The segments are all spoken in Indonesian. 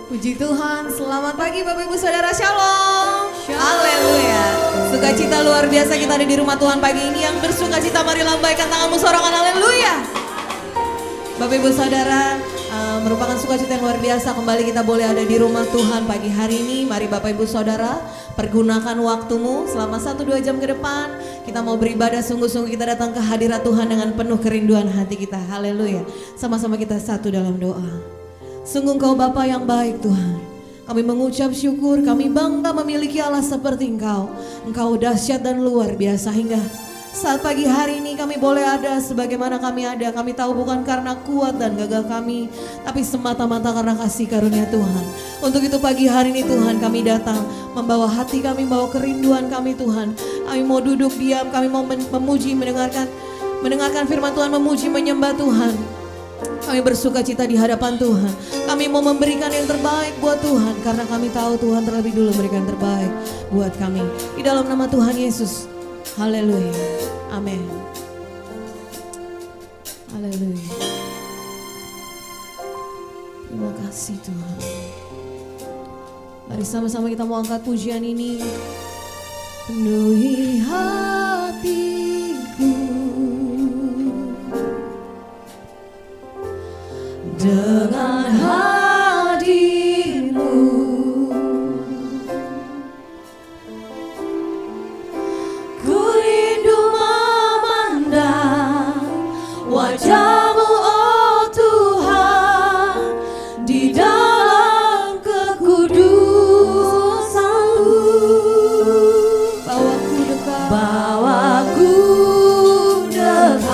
Puji Tuhan, selamat pagi Bapak Ibu Saudara, Shalom. Haleluya. Sukacita luar biasa kita ada di rumah Tuhan pagi ini. Yang bersukacita mari lambaikan tanganmu, sorangan haleluya. Bapak Ibu Saudara, merupakan sukacita yang luar biasa kembali kita boleh ada di rumah Tuhan pagi hari ini. Mari Bapak Ibu Saudara, pergunakan waktumu selama 1-2 jam ke depan. Kita mau beribadah sungguh-sungguh, kita datang ke hadirat Tuhan dengan penuh kerinduan hati kita. Haleluya. Sama-sama kita satu dalam doa. Sungguh Engkau Bapa yang baik Tuhan. Kami mengucap syukur, kami bangga memiliki Allah seperti Engkau. Engkau dahsyat dan luar biasa hingga saat pagi hari ini kami boleh ada sebagaimana kami ada. Kami tahu bukan karena kuat dan gagah kami, tapi semata-mata karena kasih karunia Tuhan. Untuk itu pagi hari ini Tuhan kami datang membawa hati kami, membawa kerinduan kami Tuhan. Kami mau duduk diam, kami mau memuji, mendengarkan firman Tuhan, memuji, menyembah Tuhan. Kami bersuka cita di hadapan Tuhan. Kami mau memberikan yang terbaik buat Tuhan, karena kami tahu Tuhan terlebih dulu memberikan yang terbaik buat kami. Di dalam nama Tuhan Yesus. Haleluya. Amin. Haleluya. Terima kasih Tuhan. Mari sama-sama kita mau angkat pujian ini. Penuhi hatiku dengan hadir-Mu, ku rindu memandang wajah-Mu oh Tuhan, di dalam kekudusan-Mu. Bawaku dekat, bawaku dekat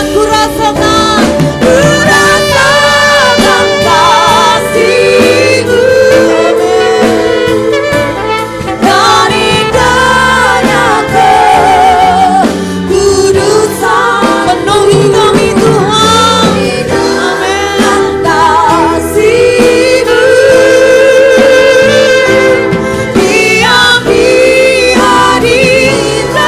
ku rasakan kasih-Mu. Dan indahnya kekudusan penuhi kami Tuhan. Amin. Kasih-Mu diam di hadirat-Mu.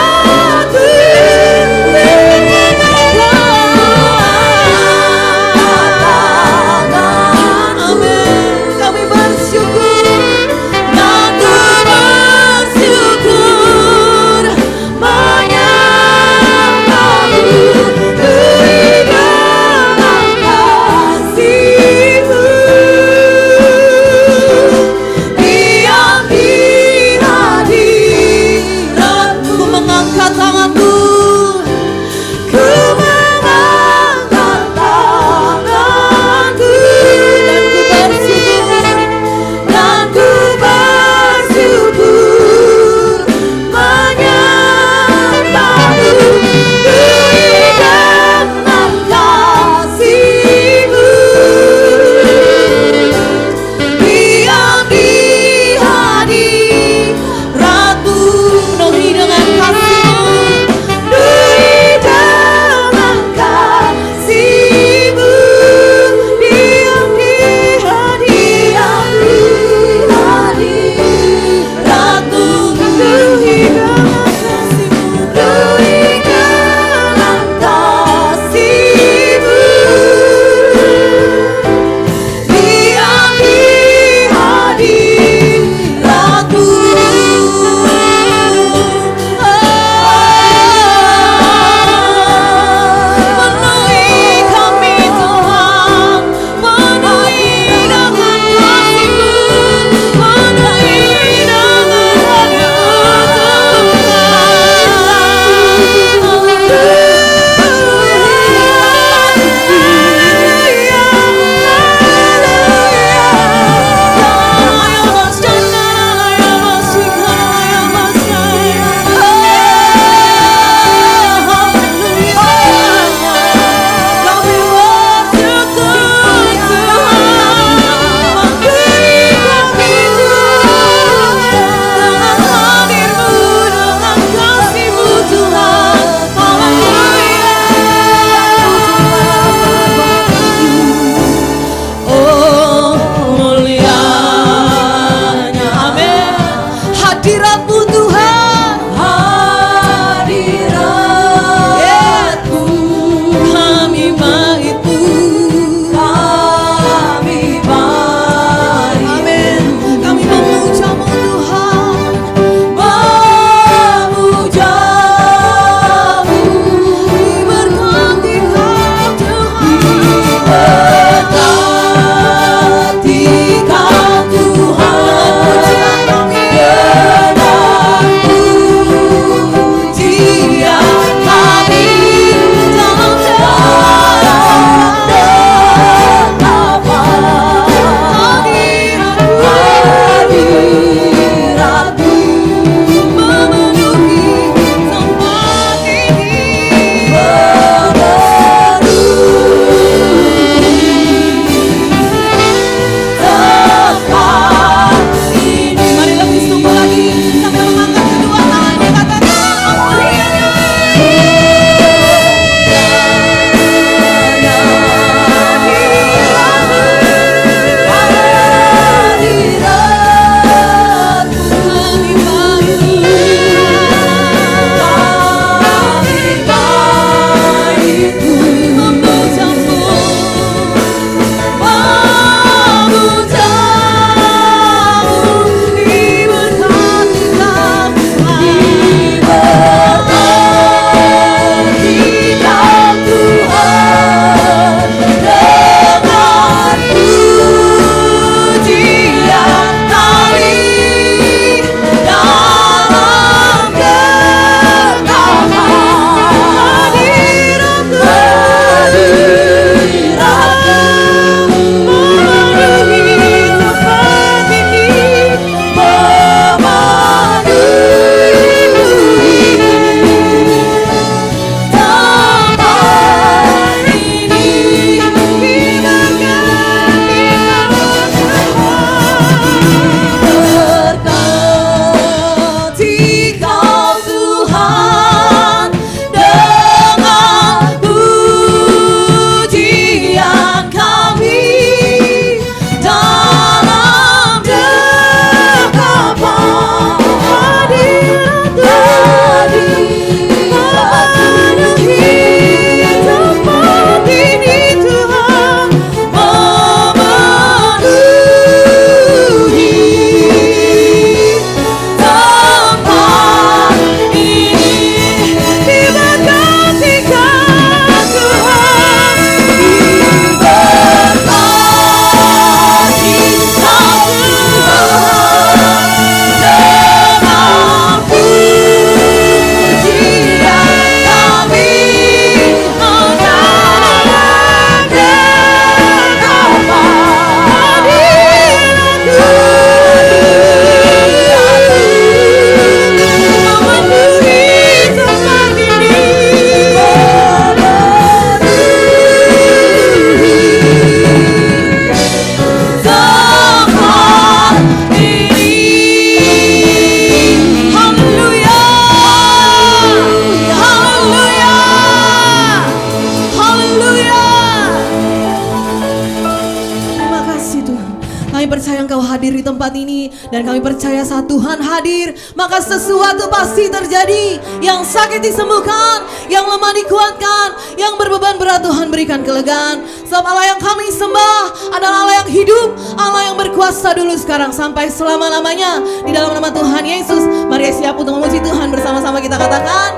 kasih Tuhan. Kami percaya Engkau hadir di tempat ini. Dan kami percaya saat Tuhan hadir, maka sesuatu pasti terjadi. Yang sakit disembuhkan, yang lemah dikuatkan, yang berbeban berat Tuhan berikan kelegaan. Sebab Allah yang kami sembah adalah Allah yang hidup, Allah yang berkuasa dulu, sekarang, sampai selama-lamanya. Di dalam nama Tuhan Yesus, mari siap untuk memuji Tuhan bersama-sama, kita katakan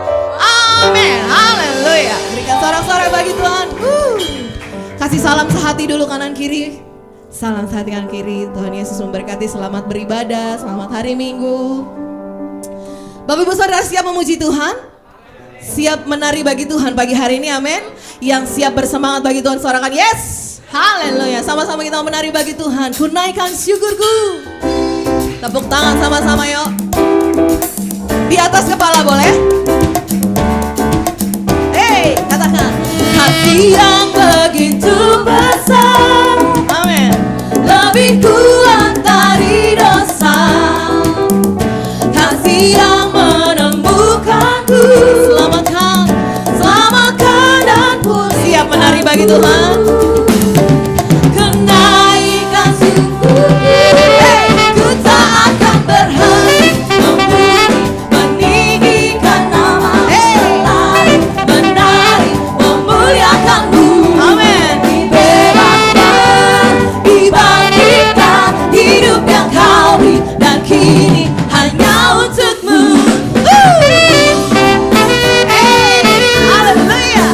amin, haleluya. Berikan sorak-sorai bagi Tuhan. Kasih salam sehati dulu kanan kiri. Salam sehati kanan kiri. Tuhan Yesus memberkati. Selamat beribadah, selamat hari Minggu. Bapak Ibu Saudara siap memuji Tuhan? Siap menari bagi Tuhan pagi hari ini, amin. Yang siap bersemangat bagi Tuhan, sorakan yes, haleluya. Sama-sama kita menari bagi Tuhan. Ku naikkan syukurku. Tepuk tangan sama-sama yuk. Di atas kepala boleh? Hey, katakan hati yang begitu besar, amin, lebih kuat dari dosa. Kasih yang menemukanku, selamatkan, selamatkan dan pulih. Siap menari bagi Tuhan. Kenaikan syukurku, hey, ku tak akan berhenti memuji, meninggikan nama, hey, menari, memuliakanmu. Amin. Dibebaskan, dibangkitkan, hidup yang kau beri, dan kini hanya untukmu. Hey, haleluya.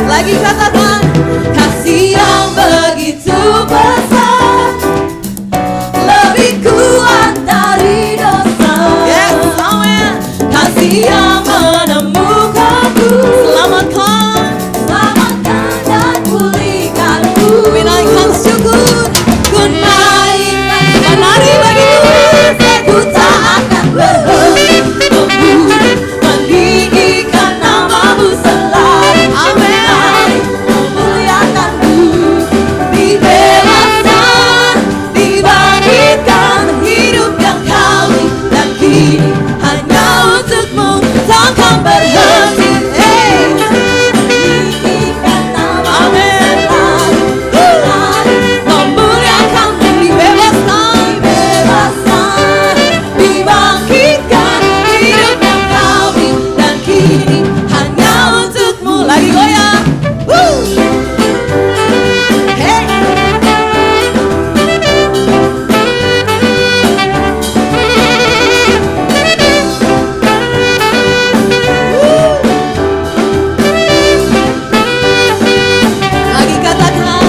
Lagi katakan kasih yang begitu besar, lebih kuat dari dosa. Yes, amen. Kasih yang menemukanku, selamatkan, selamatkan dan pulihkanku. Ku naikkan syukur, ku naikkan, menari bagi Tuhan. Ku tak akan berhenti memuji, meninggikan namamu selalu. Amin. Memuliakanmu, dibebaskan, dibangkitkan, hidup yang kau beri, dan kini hanya untukmu, takkan berhenti. Hey. Meninggikan namamu selalu, memuliakanmu, dibebaskan, dibebaskan, dibangkitkan, hidup yang kau beri, dan kini hanya untukmu. Lagi goyang. Hey. Lagi katakan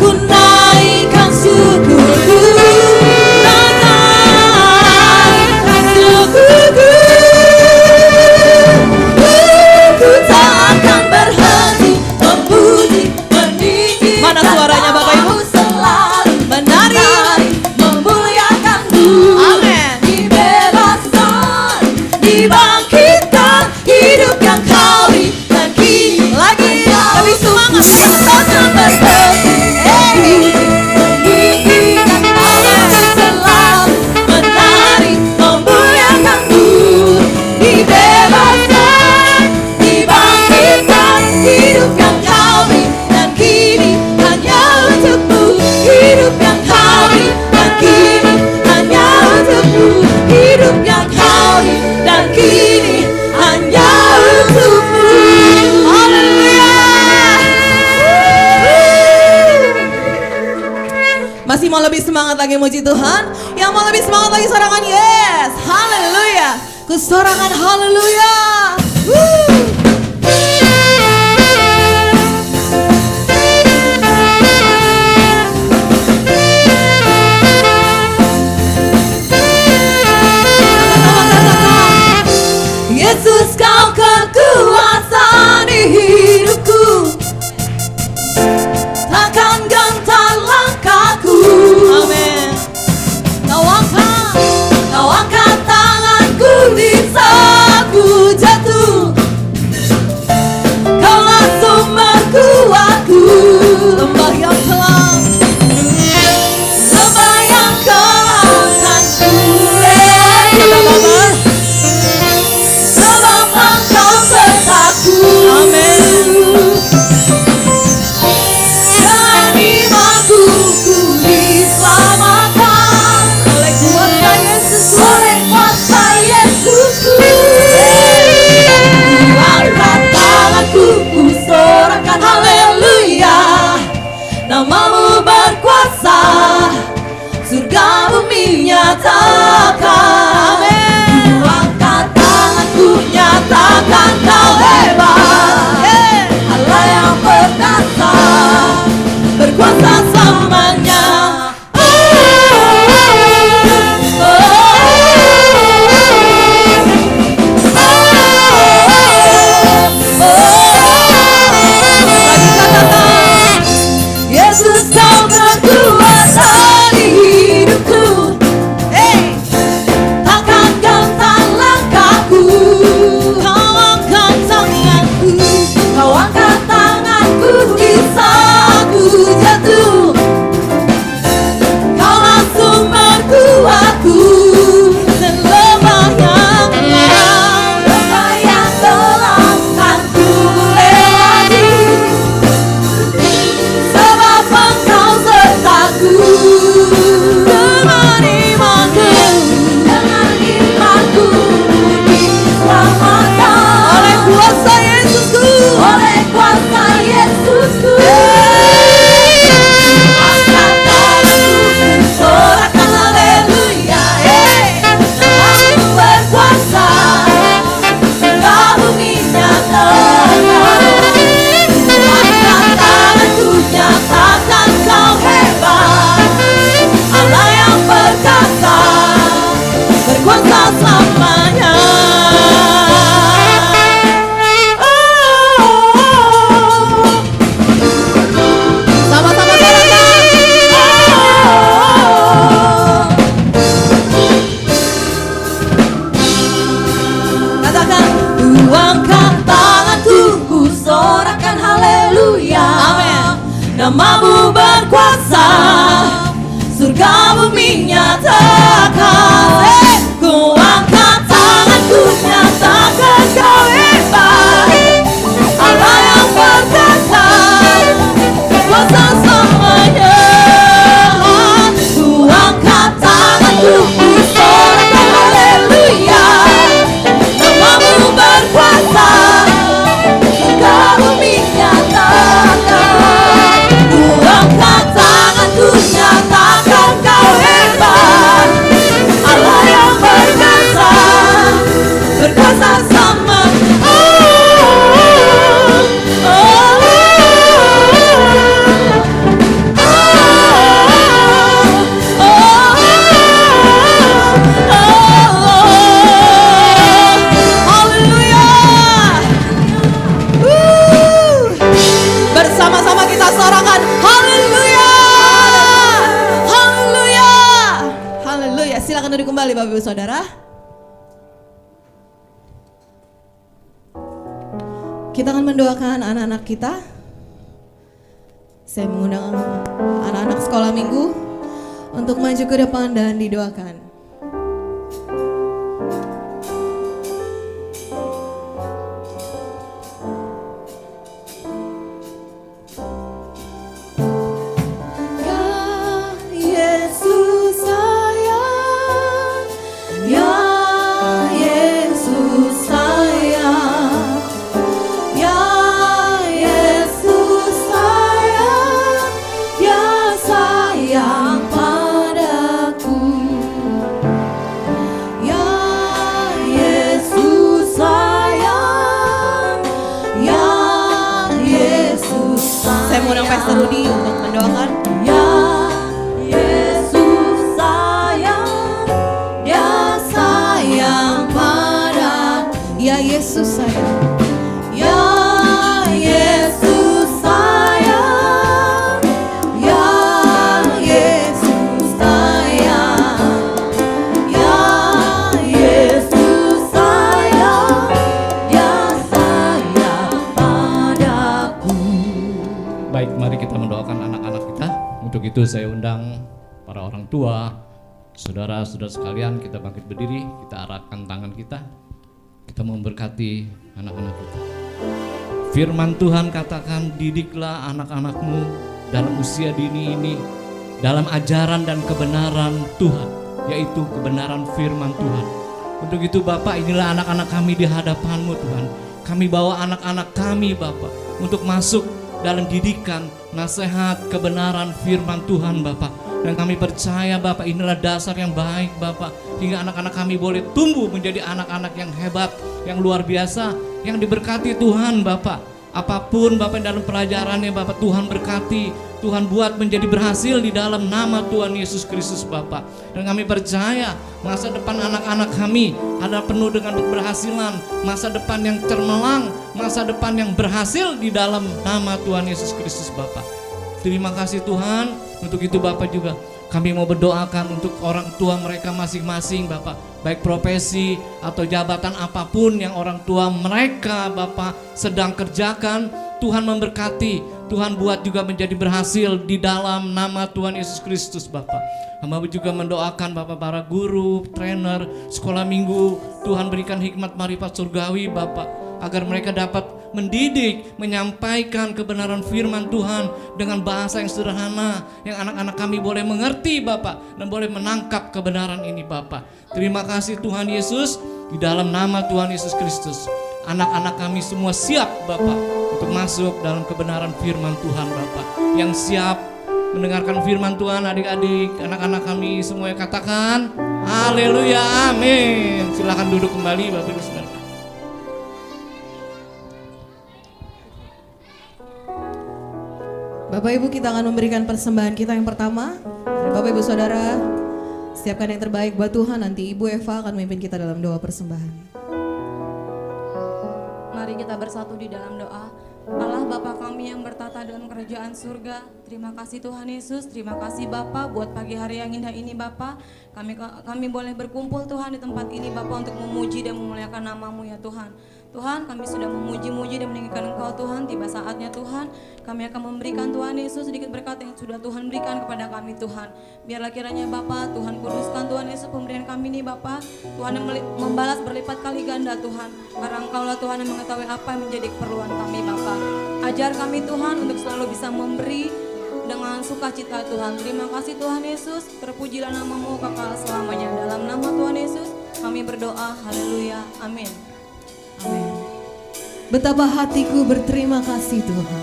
ku naikkan syukurku, naikkan syukurku. Ku tak akan berhenti memuji, meninggikan. Mana suaranya Bapak Ibu? Selalu menari, memuliakanmu. Amin. Dibebaskan, dibangkitkan, hidup yang kau beri, dan kini lagi lebih semangat. Takkan berhenti. Meninggikan namamu selalu, menari, memuliakanmu. Dibebaskan, dibangkitkan, hidup yang kau beri, dan kini hanya untukmu. Hidup yang kau beri, dan kini hanya untukmu. Hidup yang kau beri, dan kini hanya untukmu. Haleluya. Masih mau lebih semangat lagi muji Tuhan? Yang mau lebih semangat lagi sorangan yes, haleluya. Ku sorangan haleluya. Yesus kau kekuasaan di hidupku, takkan gentar langkahku. Amin. Kau angkat tanganku di saat ku jatuh. Kau langsung menguatku. Lembah yang kelam, lembah yang kelam kan ku lewati. Sebab Engkau sertaku. Amin. Namamu berkuasa, surga bumi nyatakan. Ku angkat tanganku nyatakan kau hebat, Allah yang berkuasa, berkuasa selamanya. Ku angkat tanganku, ku sorakan haleluya. Namamu berkuasa, surga bumi nyatakan. Ku angkat tanganku nyatakan kau hebat, Allah yang berkuasa, berkuasa sama. Bersama-sama kita sorakan haleluya, haleluya, haleluya. Silakan duduk kembali Bapak Ibu Saudara. Kita akan mendoakan anak-anak kita. Saya mengundang anak-anak sekolah minggu untuk maju ke depan dan didoakan. Pastor Rudi untuk mendoakan. Ya Yesus sayang, Dia sayang pada. Ya Yesus sayang, ya Yesus sayang, ya Yesus sayang, ya Yesus sayang, Dia sayang padaku. Baik, mari kita mendoakan anak-anak kita. Untuk itu saya undang para orang tua, saudara-saudara sekalian, kita bangkit berdiri, kita arahkan tangan kita memberkati anak-anak kita. Firman Tuhan katakan, didiklah anak-anakmu dalam usia dini ini dalam ajaran dan kebenaran Tuhan, yaitu kebenaran firman Tuhan. Untuk itu Bapak, inilah anak-anak kami di hadapan-Mu Tuhan. Kami bawa anak-anak kami Bapak untuk masuk dalam didikan, nasihat, kebenaran firman Tuhan Bapak. Dan kami percaya Bapak, inilah dasar yang baik Bapak, hingga anak-anak kami boleh tumbuh menjadi anak-anak yang hebat, yang luar biasa, yang diberkati Tuhan Bapak. Apapun Bapak dalam pelajarannya Bapak, Tuhan berkati, Tuhan buat menjadi berhasil di dalam nama Tuhan Yesus Kristus Bapak. Dan kami percaya masa depan anak-anak kami adalah penuh dengan keberhasilan, masa depan yang cermelang, masa depan yang berhasil di dalam nama Tuhan Yesus Kristus Bapak. Terima kasih Tuhan. Untuk itu Bapak juga kami mau berdoakan untuk orang tua mereka masing-masing Bapak, baik profesi atau jabatan apapun yang orang tua mereka Bapak sedang kerjakan. Tuhan memberkati, Tuhan buat juga menjadi berhasil di dalam nama Tuhan Yesus Kristus Bapak. Hamba juga mendoakan Bapak para guru, trainer, sekolah minggu, Tuhan berikan hikmat marifat surgawi Bapak, agar mereka dapat mendidik, menyampaikan kebenaran firman Tuhan dengan bahasa yang sederhana, yang anak-anak kami boleh mengerti Bapak, dan boleh menangkap kebenaran ini Bapak. Terima kasih Tuhan Yesus, di dalam nama Tuhan Yesus Kristus. Anak-anak kami semua siap Bapak untuk masuk dalam kebenaran firman Tuhan Bapak. Yang siap mendengarkan firman Tuhan, adik-adik, anak-anak kami semuanya katakan haleluya, amin. Silakan duduk kembali Bapak Ibu Saudara. Bapak Ibu, kita akan memberikan persembahan kita yang pertama. Bapak Ibu Saudara, siapkan yang terbaik buat Tuhan. Nanti Ibu Eva akan memimpin kita dalam doa persembahan. Mari kita bersatu di dalam doa. Allah Bapa kami yang bertata dalam kerajaan surga, terima kasih Tuhan Yesus, terima kasih Bapa buat pagi hari yang indah ini Bapa. Kami boleh berkumpul Tuhan di tempat ini Bapa untuk memuji dan memuliakan nama-Mu ya Tuhan. Tuhan, kami sudah memuji-muji dan meninggikan Engkau Tuhan. Tiba saatnya Tuhan, kami akan memberikan Tuhan Yesus sedikit berkat yang sudah Tuhan berikan kepada kami Tuhan. Biarlah kiranya Bapa, Tuhan kuduskan Tuhan Yesus pemberian kami ini Bapa. Tuhan yang membalas berlipat kali ganda Tuhan. Karena Engkaulah Tuhan yang mengetahui apa yang menjadi keperluan kami Bapa. Ajar kami Tuhan untuk selalu bisa memberi dengan sukacita Tuhan. Terima kasih Tuhan Yesus. Terpujilah nama-Mu kekal selamanya. Dalam nama Tuhan Yesus kami berdoa. Haleluya. Amin. Amin. Betapa hatiku berterima kasih Tuhan.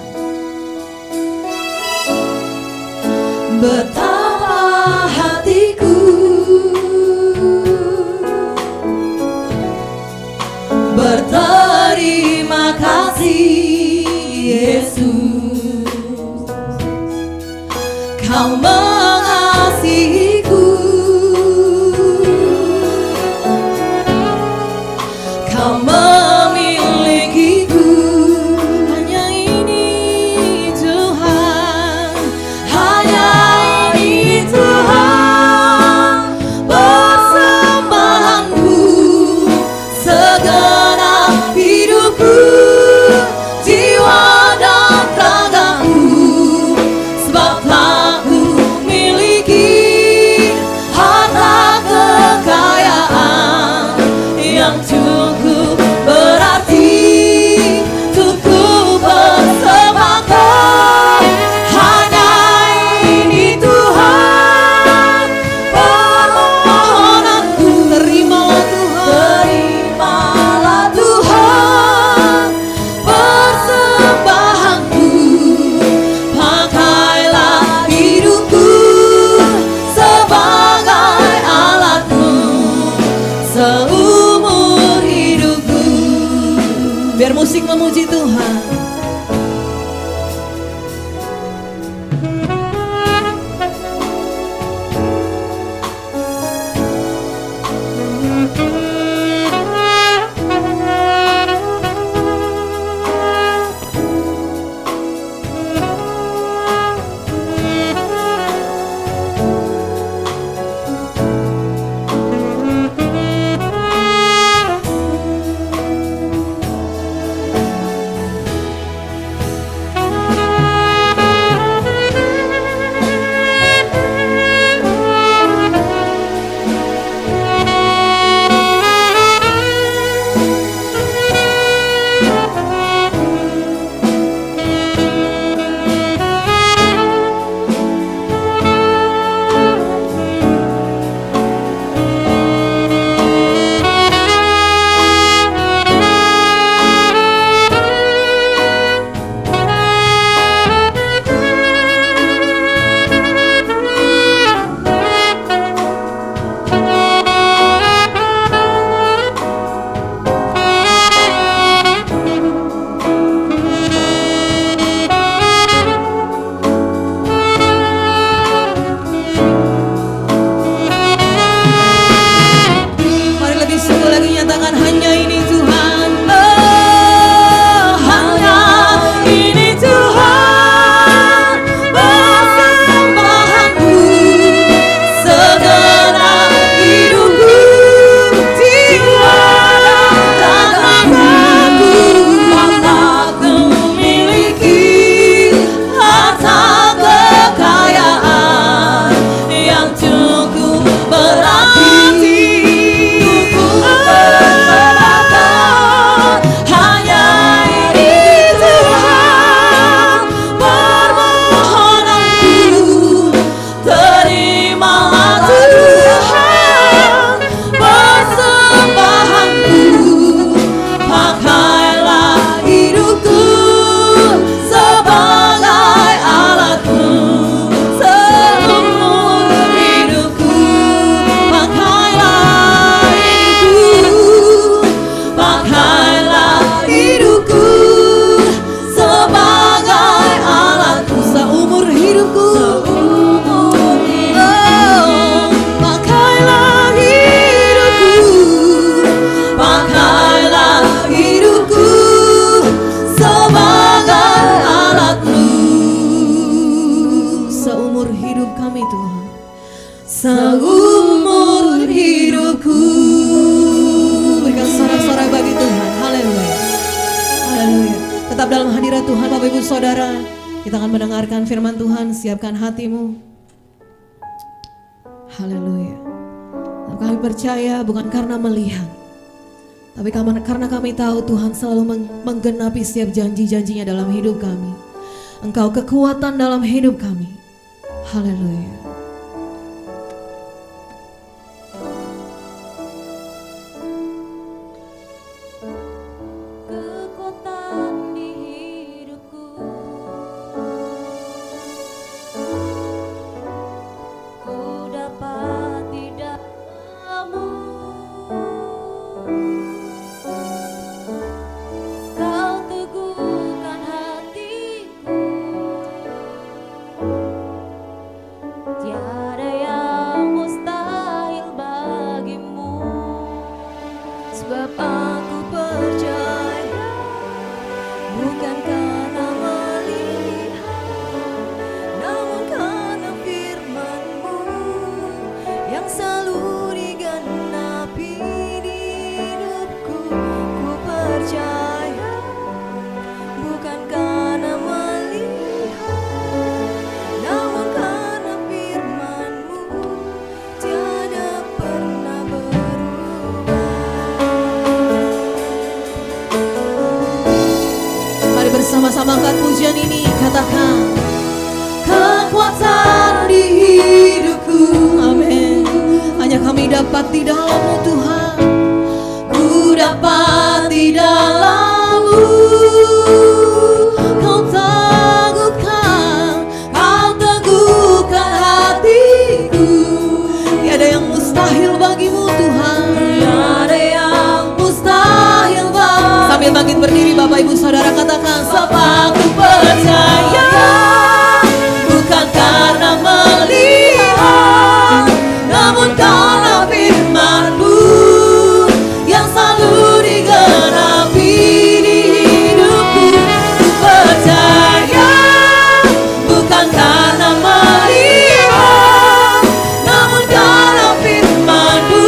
Betapa hatiku berterima kasih Yesus. Kau mengasihiku, Kau memilikiku. Hanya ini Tuhan, hanya ini Tuhan, persembahanku, segenap hidupku, jiwa dan ragaku. Sebab telah ku miliki harta kekayaan yang cukup berarti untuk ku persembahkan. Hanya ini Tuhan, permohonanku. Terimalah Tuhan, persembahanku. Pakailah hidupku sebagai alat-Mu seumur hidupku. Biar musik memuji Tuhan. Mari lebih sungguh lagi nyatakan hanya ini Tuhan. Oh, hanya ini Tuhan, persembahanku, segenap hidupku, jiwa dan ragaku. Maka ku miliki harta kekayaan yang cukup berarti. Hanya ini Tuhan, permohonanku. Terimalah Tuhan, persembahanku. Pakailah hidupku sebagai alat-Mu seumur hidupku. Pakailah hidupku, pakailah hidupku sebagai alat-Mu seumur hidupku. Oh, pakailah hidupku, pakailah hidupku sebagai alat-Mu seumur hidup kami Tuhan, seumur hidupku. Berikan sorak-sorak bagi Tuhan. Haleluya. tetap dalam hadirat Tuhan Bapak Ibu Saudara. Kita akan mendengarkan firman Tuhan. Siapkan hatimu. Haleluya. Dan kami percaya bukan karena melihat, tapi karena kami tahu Tuhan selalu menggenapi setiap janji-janjinya dalam hidup kami. Engkau kekuatan dalam hidup kami. Haleluya. Kekuatan di hidupku, ku dapat di dalam-Mu. Kau teguhkan hatiku, tiada yang mustahil bagimu. Sebab aku percaya, bukan karena melihat, namun karena firman-Mu yang selalu digenapi di hidupku. Ku percaya, bukan karena melihat, namun karena firman-Mu tiada pernah berubah. Mari bersama-sama angkat pujian ini, katakan kekuatan di hidupku. Amin. Hanya kami dapat di dalam-Mu Tuhan. Ku dapat di dalam-Mu. Kau teguhkan hatiku. Tiada yang mustahil bagimu Tuhan. Tiada yang mustahil bagimu. Sambil bangkit berdiri Bapak Ibu Saudara, katakan sebab aku percaya, bukan karena melihat, namun karena firman-Mu yang selalu digenapi di hidupku. Ku percaya, bukan karena melihat, namun karena firman-Mu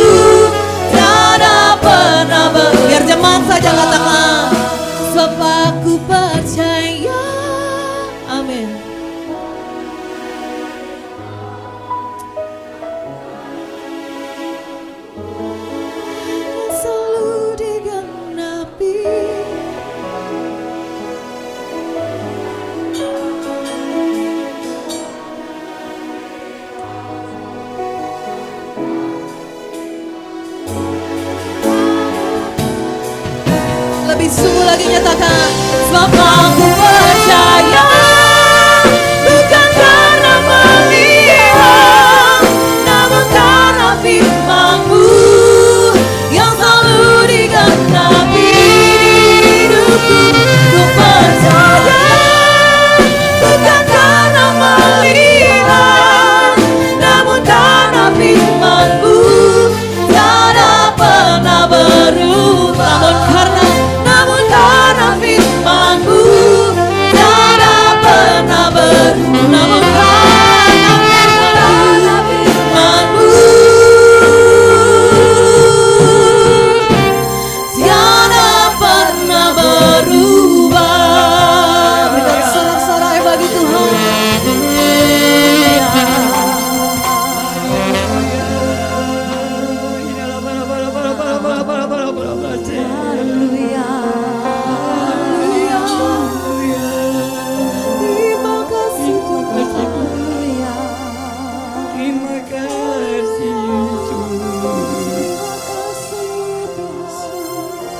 tiada pernah biar jemaat saja katakan sebab aku percaya. Amin. Selalu digenapi. Lebih sungguh lagi nyatakan sebab aku percaya, bukan karena melihat, namun karena firman-Mu yang selalu digenapi di hidupku. Ku percaya, bukan karena melihat, namun karena firman-Mu tiada pernah berubah. Namun karena firman-Mu tiada pernah berubah. Namun karena firman-Mu tiada pernah berubah. Berikan sorak-sorai bagi Tuhan. Haleluya. Terima kasih Tuhan. Terima kasih Yesus.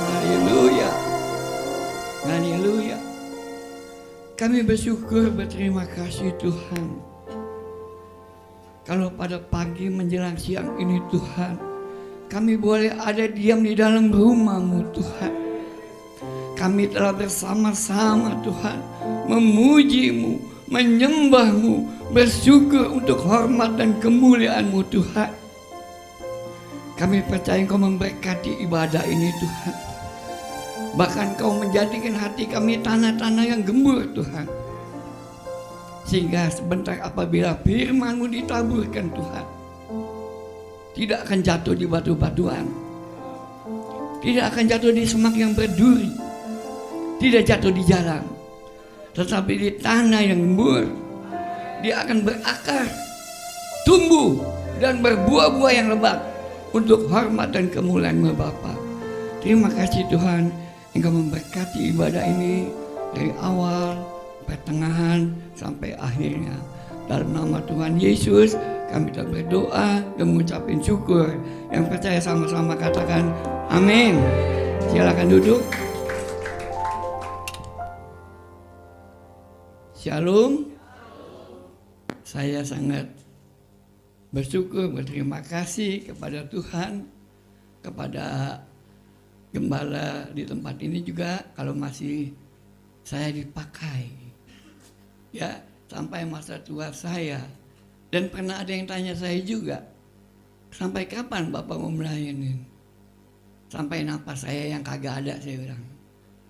Haleluya. Haleluya. Kami bersyukur, berterima kasih Tuhan. Kalau pada pagi menjelang siang ini Tuhan, kami boleh ada diam di dalam rumah-Mu Tuhan. Kami telah bersama-sama Tuhan memuji-Mu, menyembah-Mu, bersyukur untuk hormat dan kemuliaan-Mu Tuhan. Kami percaya Engkau memberkati ibadah ini Tuhan. Bahkan Kau menjadikan hati kami tanah-tanah yang gembur Tuhan. Sehingga sebentar apabila firman-Mu ditaburkan Tuhan, tidak akan jatuh di batu-batuan, tidak akan jatuh di semak yang berduri, tidak jatuh di jalan, tetapi di tanah yang gembur. Dia akan berakar, tumbuh, dan berbuah-buah yang lebat untuk hormat dan kemuliaan Bapa. Terima kasih Tuhan, Engkau memberkati ibadah ini dari awal, pertengahan, sampai akhirnya. Dalam nama Tuhan Yesus, kami telah berdoa dan mengucapkan syukur. Yang percaya sama-sama katakan amin. Silakan duduk. Shalom. Saya sangat bersyukur, berterima kasih kepada Tuhan, kepada gembala di tempat ini juga, kalau masih saya dipakai, ya, sampai masa tua saya. Dan pernah ada yang tanya saya juga, sampai kapan Bapak mau melayani? Sampai napas saya yang kagak ada, saya bilang.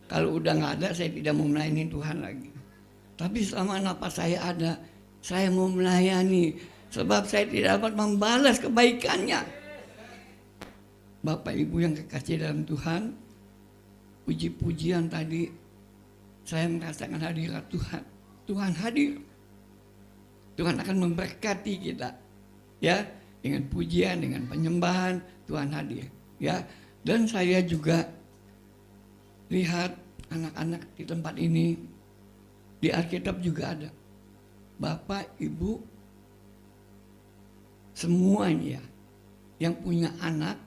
Kalau udah nggak ada, saya tidak mau melayani Tuhan lagi. Tapi selama napas saya ada, saya mau melayani, sebab saya tidak dapat membalas kebaikannya. Bapak Ibu yang kekasih dalam Tuhan, puji-pujian tadi, saya merasakan hadirat Tuhan. Tuhan hadir. Tuhan akan memberkati kita, ya, dengan pujian, dengan penyembahan. Tuhan hadir, ya. Dan saya juga lihat anak-anak di tempat ini, di Alkitab juga ada. Bapak, Ibu, semuanya yang punya anak,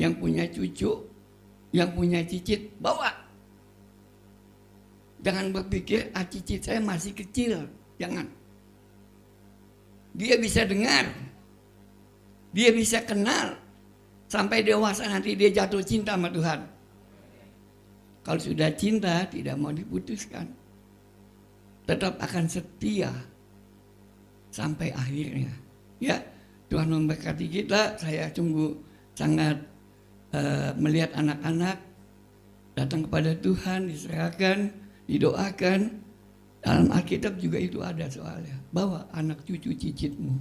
yang punya cucu, yang punya cicit, bawa. Jangan berpikir, cicit saya masih kecil. Jangan. Dia bisa dengar, dia bisa kenal, sampai dewasa nanti dia jatuh cinta sama Tuhan. Kalau sudah cinta, tidak mau diputuskan, tetap akan setia sampai akhirnya. Ya, Tuhan memberkati kita. Saya sungguh sangat melihat anak-anak datang kepada Tuhan, diserahkan, didoakan. Dalam Alkitab juga itu ada soalnya. Bawa anak cucu cicitmu,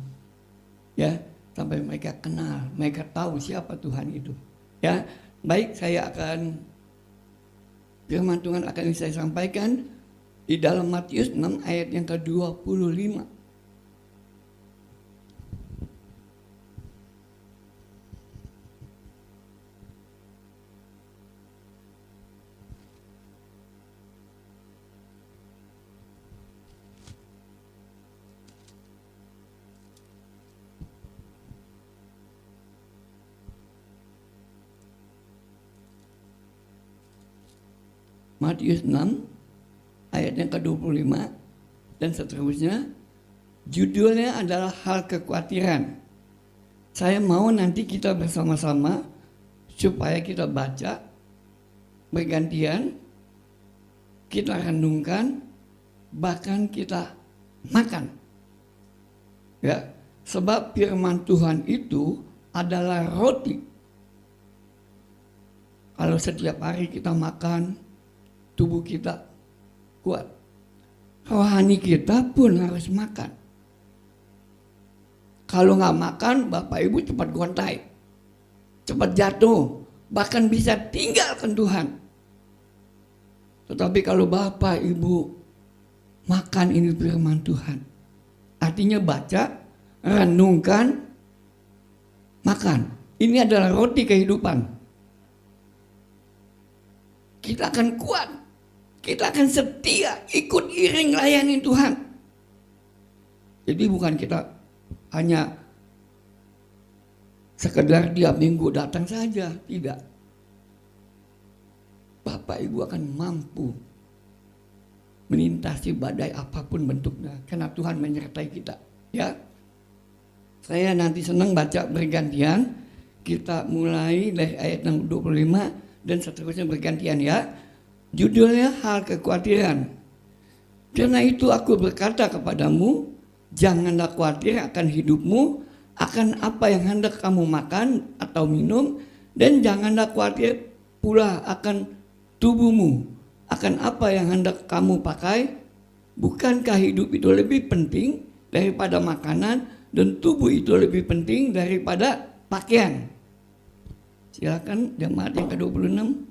ya, sampai mereka kenal, mereka tahu siapa Tuhan itu. Ya, baik, saya akan firman Tuhan akan saya sampaikan di dalam Matius 6 ayat yang ke-25. Matius 6 ayat yang ke-25 dan seterusnya. Judulnya adalah hal kekhawatiran. Saya mau nanti kita bersama-sama supaya kita baca bergantian, kita renungkan, bahkan kita makan. Ya, sebab firman Tuhan itu adalah roti. Kalau setiap hari kita makan, tubuh kita kuat. Rohani kita pun harus makan. Kalau nggak makan, Bapak Ibu cepat gontai, cepat jatuh, bahkan bisa tinggalkan Tuhan. Tetapi kalau Bapak Ibu makan ini firman Tuhan, artinya baca, renungkan, makan. Ini adalah roti kehidupan. Kita akan kuat. Kita akan setia, ikut iring layani Tuhan. Jadi bukan kita hanya sekedar tiap minggu datang saja, tidak. Bapak Ibu akan mampu melintasi badai apapun bentuknya, karena Tuhan menyertai kita. Ya, saya nanti senang baca bergantian. Kita mulai dari ayat 25 dan seterusnya bergantian, ya. Judulnya hal kekhawatiran. Karena itu aku berkata kepadamu, janganlah khawatir akan hidupmu, akan apa yang hendak kamu makan atau minum, dan janganlah khawatir pula akan tubuhmu, akan apa yang hendak kamu pakai. Bukankah hidup itu lebih penting daripada makanan, dan tubuh itu lebih penting daripada pakaian? Silakan jemaat yang ke-26.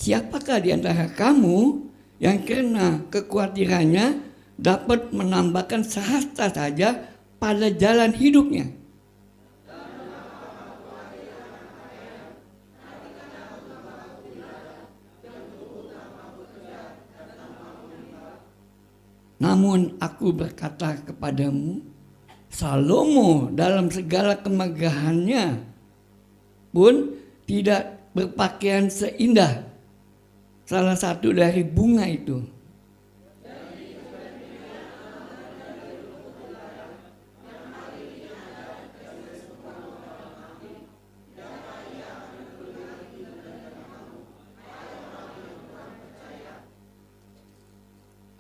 siapakah di antara kamu yang karena kekhawatirannya dapat menambahkan sehasta saja pada jalan hidupnya? Namun aku berkata kepadamu, Salomo dalam segala kemegahannya pun tidak berpakaian seindah salah satu dari bunga itu.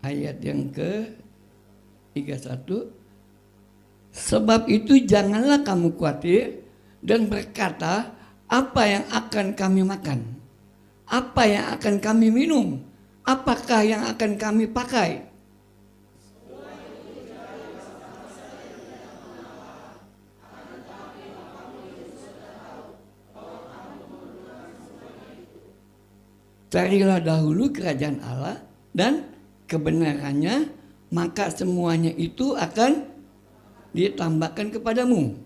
Ayat yang ke-31, sebab itu janganlah kamu khawatir dan berkata, apa yang akan kami makan? Apa yang akan kami minum? Apakah yang akan kami pakai? Carilah dahulu kerajaan Allah dan kebenarannya, maka semuanya itu akan ditambahkan kepadamu.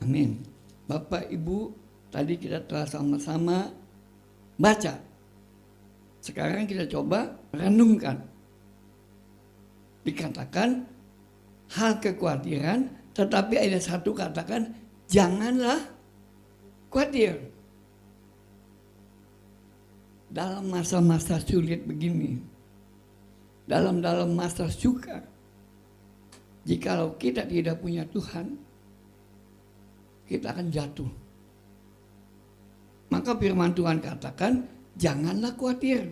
Amin. Bapak Ibu, tadi kita telah sama-sama baca. Sekarang kita coba renungkan. Dikatakan hal kekhawatiran, tetapi ada satu katakan, janganlah khawatir. Dalam masa-masa sulit begini, dalam masa sukar, jikalau kita tidak punya Tuhan, kita akan jatuh. Maka firman Tuhan katakan, janganlah khawatir.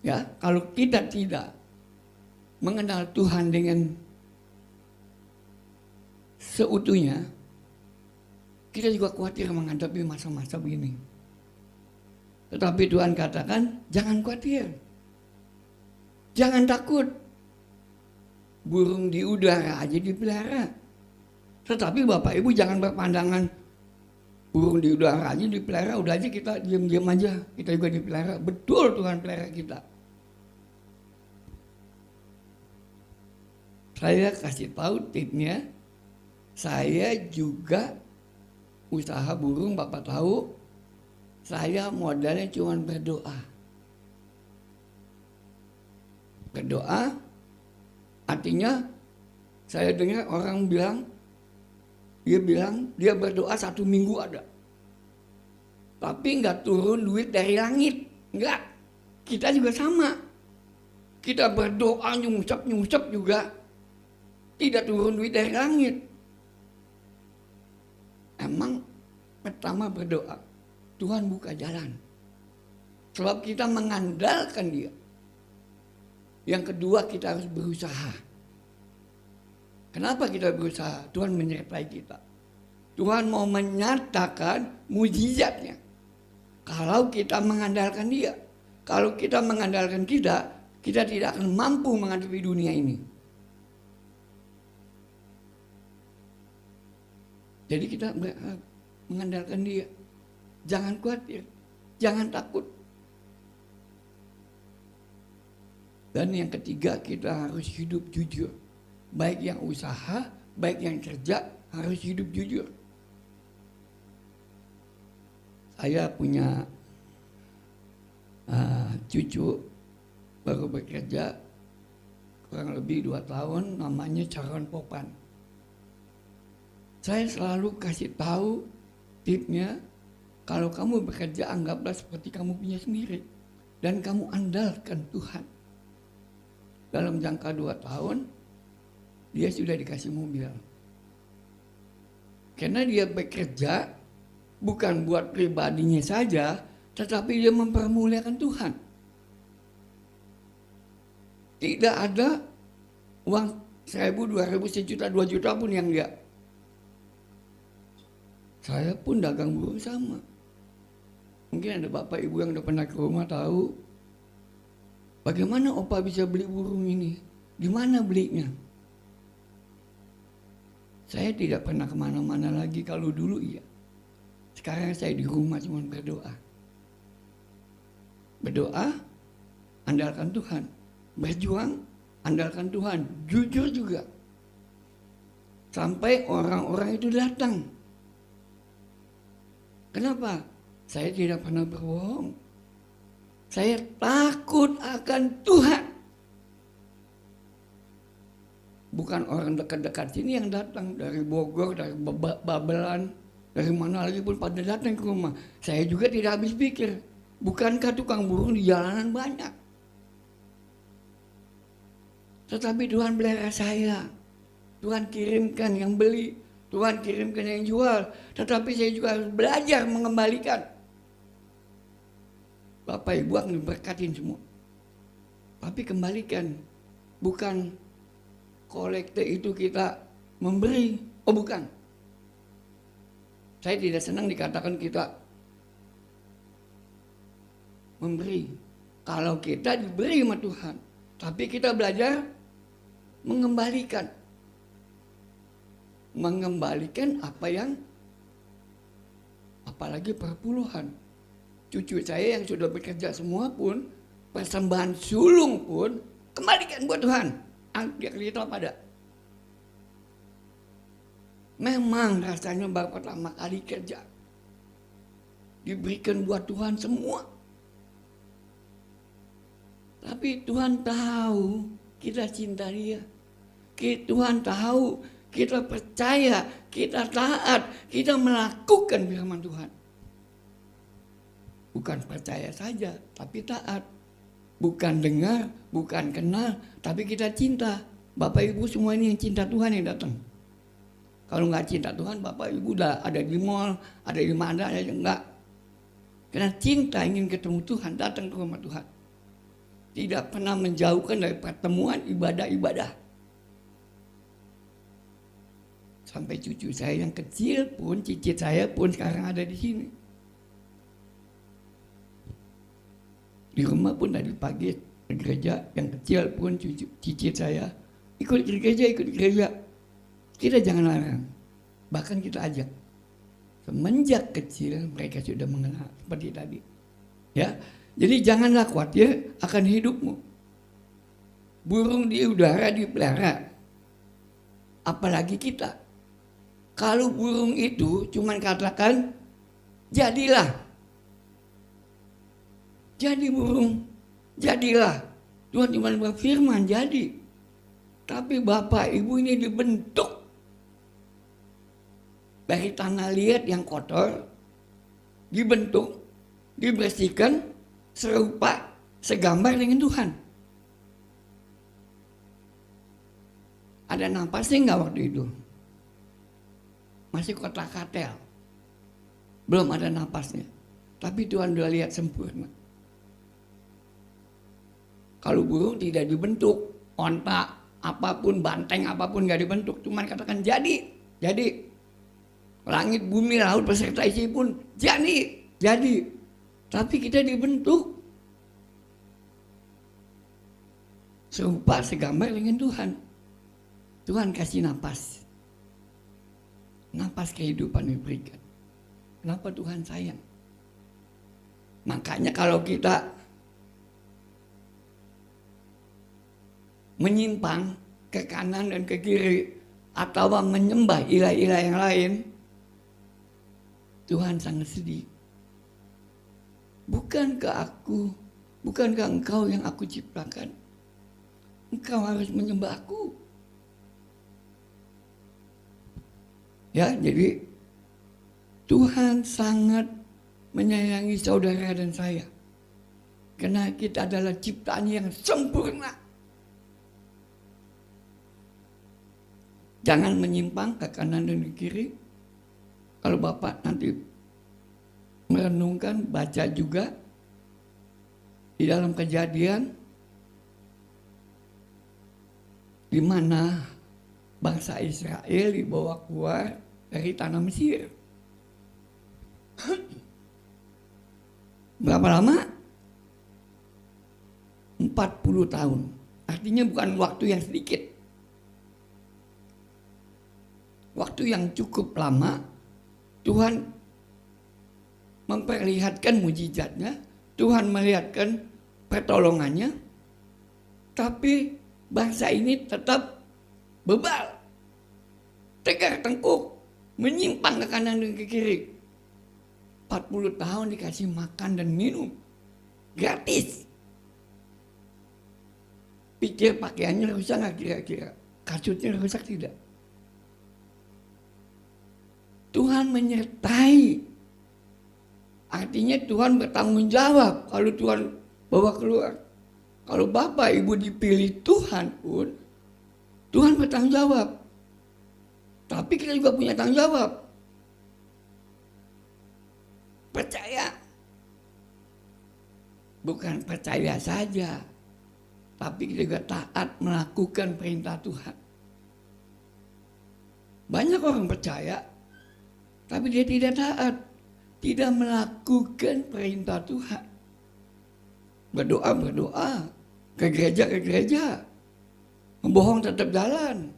Ya, kalau kita tidak mengenal Tuhan dengan seutuhnya, kita juga khawatir menghadapi masa-masa begini. Tetapi Tuhan katakan, jangan khawatir, jangan takut. Burung di udara aja dipelihara. Tetapi Bapak Ibu jangan berpandangan burung di udara aja dipelihara, udah aja kita diam-diam aja, kita juga dipelihara. Betul, Tuhan pelihara kita. Saya kasih tahu tipnya, saya juga usaha burung, Bapak tahu, saya modalnya cuma berdoa. Berdoa, artinya saya dengar orang bilang, dia berdoa 1 minggu ada. Tapi nggak turun duit dari langit, nggak. Kita juga sama. Kita berdoa nyungsep juga, tidak turun duit dari langit. Emang pertama berdoa, Tuhan buka jalan. Sebab kita mengandalkan Dia. Yang kedua, kita harus berusaha. Kenapa kita berusaha? Tuhan menyertai kita. Tuhan mau menyatakan mujizatnya. Kalau kita mengandalkan Dia. Kalau kita mengandalkan kita tidak akan mampu menghadapi dunia ini. Jadi kita mengandalkan Dia. Jangan khawatir, jangan takut. Dan yang ketiga, kita harus hidup jujur. Baik yang usaha, baik yang kerja, harus hidup jujur. Saya punya cucu baru bekerja kurang lebih 2 tahun, namanya Caron Popan. Saya selalu kasih tahu tipnya, kalau kamu bekerja anggaplah seperti kamu punya sendiri dan kamu andalkan Tuhan. Dalam jangka 2 tahun dia sudah dikasih mobil. Karena dia bekerja bukan buat pribadinya saja, tetapi dia mempermuliakan Tuhan. Tidak ada uang 1.000, 2.000, 1 juta, 2 juta pun yang dia. Saya pun dagang burung sama. Mungkin ada bapak ibu yang udah pernah ke rumah tahu. Bagaimana opa bisa beli burung ini? Di mana belinya? Saya tidak pernah kemana-mana lagi. Kalau dulu iya. Sekarang saya di rumah cuma berdoa. Berdoa, andalkan Tuhan. Berjuang, andalkan Tuhan. Jujur juga. Sampai orang-orang itu datang. Kenapa? Saya tidak pernah berbohong. Saya takut akan Tuhan. Bukan orang dekat-dekat sini yang datang. Dari Bogor, dari Babelan, dari mana lagi pun pada datang ke rumah. Saya juga tidak habis pikir. Bukankah tukang burung di jalanan banyak? Tetapi Tuhan pelihara saya. Tuhan kirimkan yang beli. Tuhan kirimkan yang jual. Tetapi saya juga harus belajar mengembalikan. Bapak Ibu akan diberkatin semua. Tapi kembalikan. Bukan kolekte itu kita memberi. Oh bukan. Saya tidak senang dikatakan kita memberi. Kalau kita diberi sama Tuhan. Tapi kita belajar mengembalikan. Mengembalikan apa yang, apalagi perpuluhan. Cucu saya yang sudah bekerja semua pun, persembahan sulung pun, kembalikan buat Tuhan. Dia kita pada. Memang rasanya baru pertama kali kerja. Diberikan buat Tuhan semua. Tapi Tuhan tahu kita cinta Dia. Tuhan tahu kita percaya, kita taat, kita melakukan firman Tuhan. Bukan percaya saja, tapi taat. Bukan dengar, bukan kenal, tapi kita cinta. Bapak Ibu semua ini yang cinta Tuhan yang datang. Kalau nggak cinta Tuhan, Bapak Ibu udah ada di mall, ada di mana aja enggak. Karena cinta ingin ketemu Tuhan, datang ke rumah Tuhan. Tidak pernah menjauhkan dari pertemuan ibadah-ibadah. Sampai cucu saya yang kecil pun, cicit saya pun sekarang ada di sini. Di rumah pun dari pagi ke gereja, yang kecil pun cicit saya ikut gereja. Kita jangan larang, bahkan kita ajak. Semenjak kecil mereka sudah mengenal seperti tadi. Ya, jadi janganlah khawatir akan hidupmu. Burung di udara dipelihara, apalagi kita. Kalau burung itu cuma katakan jadilah. Jadi burung, jadilah. Tuhan cuma berfirman jadi. Tapi Bapak Ibu ini dibentuk dari tanah liat yang kotor, dibentuk, dibersihkan, serupa, segambar dengan Tuhan. Ada napasnya nggak waktu itu? Masih kotak-katel. Belum ada napasnya. Tapi Tuhan udah lihat sempurna. Kalau burung tidak dibentuk, onta, apapun, banteng, apapun gak dibentuk. Cuman katakan jadi. Langit, bumi, laut, beserta isi pun jadi. Tapi kita dibentuk. Serupa, segambar dengan Tuhan. Tuhan kasih napas. Napas kehidupan diberikan. Kenapa Tuhan sayang? Makanya kalau kita menyimpang ke kanan dan ke kiri atau menyembah ilah-ilah yang lain, Tuhan sangat sedih. Bukankah engkau yang aku ciptakan? Engkau harus menyembah aku. Ya, jadi Tuhan sangat menyayangi saudara dan saya. Karena kita adalah ciptaan yang sempurna. Jangan menyimpang ke kanan dan ke kiri. Kalau Bapak nanti merenungkan, baca juga di dalam Kejadian di mana bangsa Israel dibawa keluar dari tanah Mesir. Berapa lama? 40 tahun. Artinya bukan waktu yang sedikit. Waktu yang cukup lama. Tuhan memperlihatkan mujizatnya. Tuhan melihatkan pertolongannya. Tapi bangsa ini tetap bebal, tegar tengkuk, menyimpang ke kanan dan ke kiri. 40 tahun dikasih makan dan minum gratis. Pikir pakaiannya rusak nggak kira-kira? Kasutnya rusak tidak? Tuhan menyertai. Artinya Tuhan bertanggung jawab kalau Tuhan bawa keluar. Kalau Bapak Ibu dipilih Tuhan pun, Tuhan bertanggung jawab. Tapi kita juga punya tanggung jawab. Percaya. Bukan percaya saja, tapi kita juga taat melakukan perintah Tuhan. Banyak orang percaya, tapi dia tidak taat, tidak melakukan perintah Tuhan. Berdoa, ke gereja, membohong tetap jalan.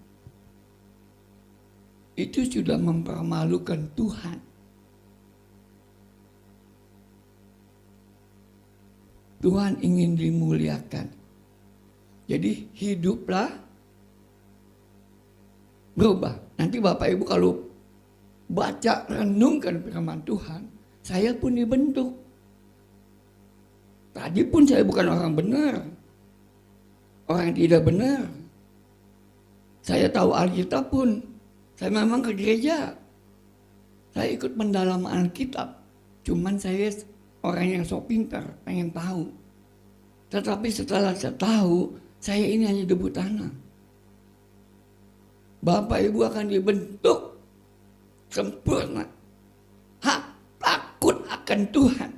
Itu sudah mempermalukan Tuhan. Tuhan ingin dimuliakan. Jadi hiduplah berubah. Nanti Bapak Ibu kalau baca renungkan firman Tuhan, saya pun dibentuk. Tadi pun saya bukan orang benar, orang yang tidak benar. Saya tahu Alkitab pun, saya memang ke gereja. Saya ikut mendalam Alkitab, cuman saya orang yang sok pintar, pengen tahu. Tetapi setelah saya tahu, saya ini hanya debu tanah. Bapak Ibu akan dibentuk sempurna. Takut akan Tuhan.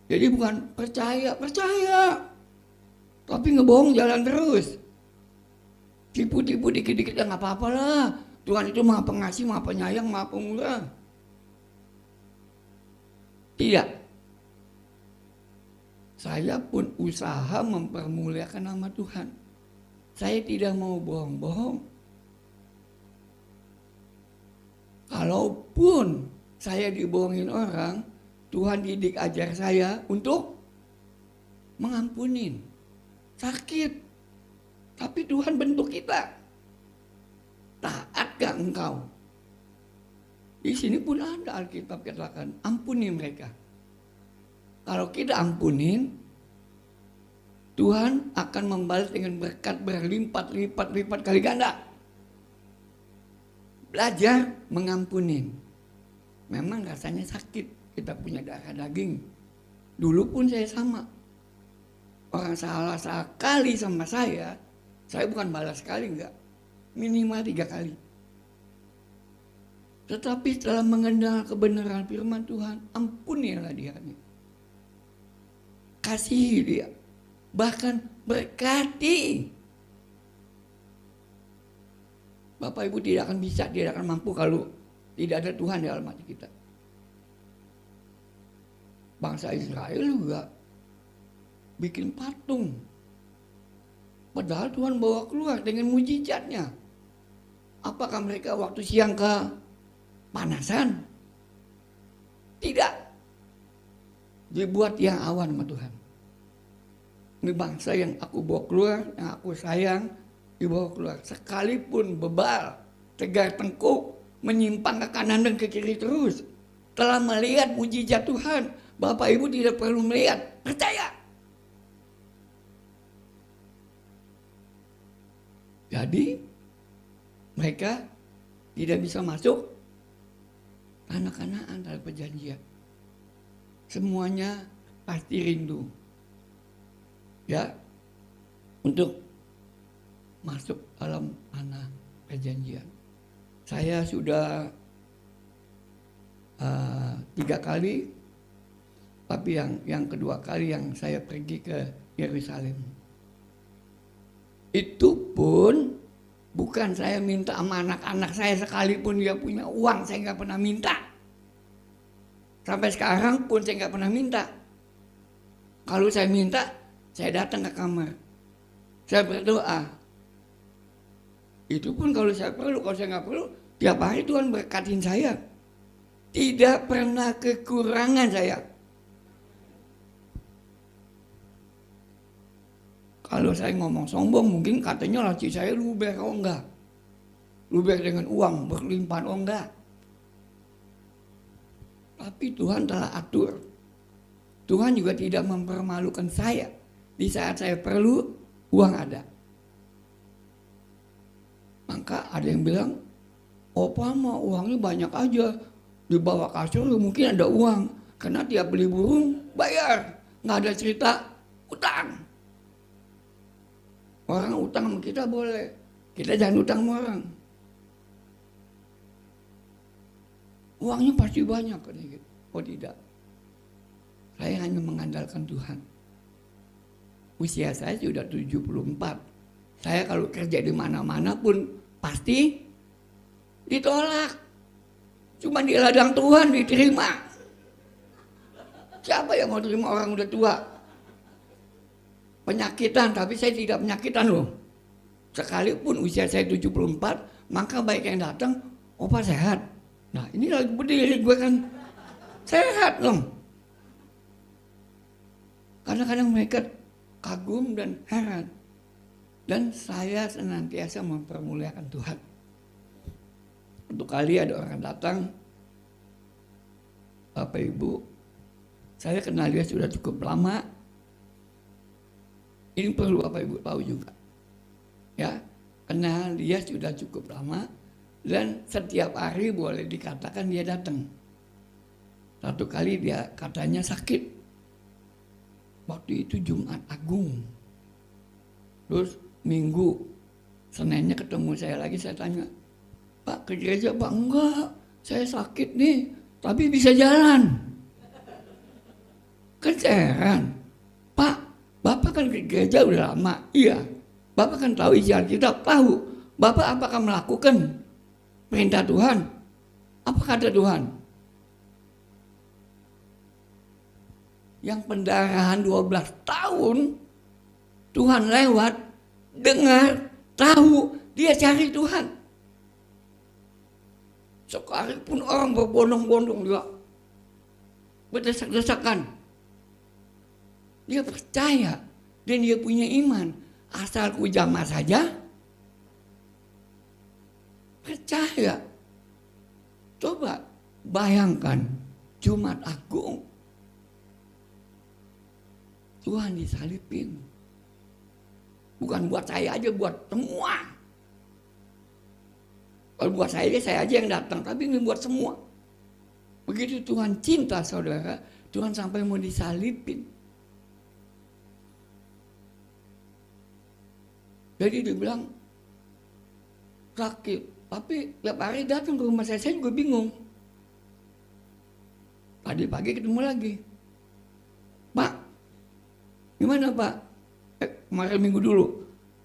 Jadi bukan percaya. Tapi ngebohong jalan terus. Tipu-tipu dikit-dikit ya nggak apa-apa lah. Tuhan itu maha pengasih, maha penyayang, maha pemurah. Tidak. Saya pun usaha mempermuliakan nama Tuhan. Saya tidak mau bohong-bohong. Kalaupun saya dibohongin orang, Tuhan didik ajar saya untuk mengampunin. Sakit. Tapi Tuhan bentuk kita. Taat gak engkau? Di sini pun ada Alkitab katakan, ampuni mereka. Kalau kita ampunin, Tuhan akan membalas dengan berkat berlipat-lipat kali ganda. Belajar mengampunin. Memang rasanya sakit, kita punya darah daging. Dulu pun saya sama. Orang salah sekali sama saya bukan balas sekali enggak. Minimal 3 kali. Tetapi setelah mengenal kebenaran firman Tuhan, ampunilah dia. Kasihi dia. Bahkan berkati. Bapak Ibu tidak akan mampu kalau tidak ada Tuhan di dalam hati kita. Bangsa Israel juga bikin patung. Padahal Tuhan bawa keluar dengan mujizatnya. Apakah mereka waktu siang kepanasan? Tidak. Dibuat yang awan sama Tuhan. Ini bangsa yang aku bawa keluar, yang aku sayang, dibawa keluar. Sekalipun bebal, tegar tengkuk, menyimpang ke kanan dan ke kiri terus. Telah melihat mujizat Tuhan. Bapak Ibu tidak perlu melihat, percaya. Jadi mereka tidak bisa masuk tanah Kanaan, tanah perjanjian. Semuanya pasti rindu. Ya, untuk masuk dalam tanah perjanjian. Saya sudah 3 kali, tapi yang kedua kali yang saya pergi ke Yerusalem. Itu pun bukan saya minta sama anak-anak saya, sekalipun dia punya uang saya nggak pernah minta. Sampai sekarang pun saya nggak pernah minta. Kalau saya minta, saya datang ke kamar, saya berdoa. Itu pun kalau saya perlu, kalau saya nggak perlu, tiap hari Tuhan berkatin saya. Tidak pernah kekurangan saya. Kalau saya ngomong sombong, mungkin katanya laci saya luber, oh enggak. Luber dengan uang, berlimpah, oh enggak. Tapi Tuhan telah atur. Tuhan juga tidak mempermalukan saya. Di saat saya perlu, uang ada. Maka ada yang bilang, opa mah uangnya banyak aja. Di bawah kasur mungkin ada uang. Karena tiap beli burung, bayar. Nggak ada cerita utang. Orang utang sama kita boleh. Kita jangan utang sama orang. Uangnya pasti banyak. Oh tidak. Saya hanya mengandalkan Tuhan. Usia saya sudah 74. Saya kalau kerja di mana-mana pun pasti ditolak. Cuma di ladang Tuhan diterima. Siapa yang mau terima orang udah tua? Penyakitan, tapi saya tidak penyakitan loh. Sekalipun usia saya 74, maka baik yang datang, opa sehat. Nah ini lagi berdiri gue kan sehat dong. Kadang-kadang mereka kagum dan heran. Dan saya senantiasa mempermuliakan Tuhan. Untuk kali ada orang datang, Bapak Ibu, saya kenal dia sudah cukup lama. Ini perlu Bapak Ibu tahu juga. Ya, kenal dia sudah cukup lama dan setiap hari boleh dikatakan dia datang. Satu kali dia katanya sakit. Waktu itu Jumat Agung. Terus Minggu, Seninnya ketemu saya lagi, saya tanya, Pak ke gereja Pak? Enggak, saya sakit nih, tapi bisa jalan. Kan saya heran, Pak, Bapak kan ke gereja udah lama, iya. Bapak kan tahu isi Alkitab, tahu. Bapak apakah melakukan perintah Tuhan? Apa kata Tuhan? Yang pendarahan 12 tahun, Tuhan lewat, dengar, tahu, dia cari Tuhan. Sekalipun orang berbondong-bondong juga berdesak-desakan, dia percaya dan dia punya iman. Asal ku jamah saja, percaya. Coba bayangkan Jumat Agung, Tuhan disalibin. Bukan buat saya aja, buat semua. Kalau buat saya aja yang datang, tapi ini buat semua. Begitu Tuhan cinta saudara, Tuhan sampai mau disalibin. Jadi dia bilang sakit, tapi tiap hari datang ke rumah saya juga bingung. Tadi pagi ketemu lagi, Pak, gimana Pak? Kemarin minggu dulu,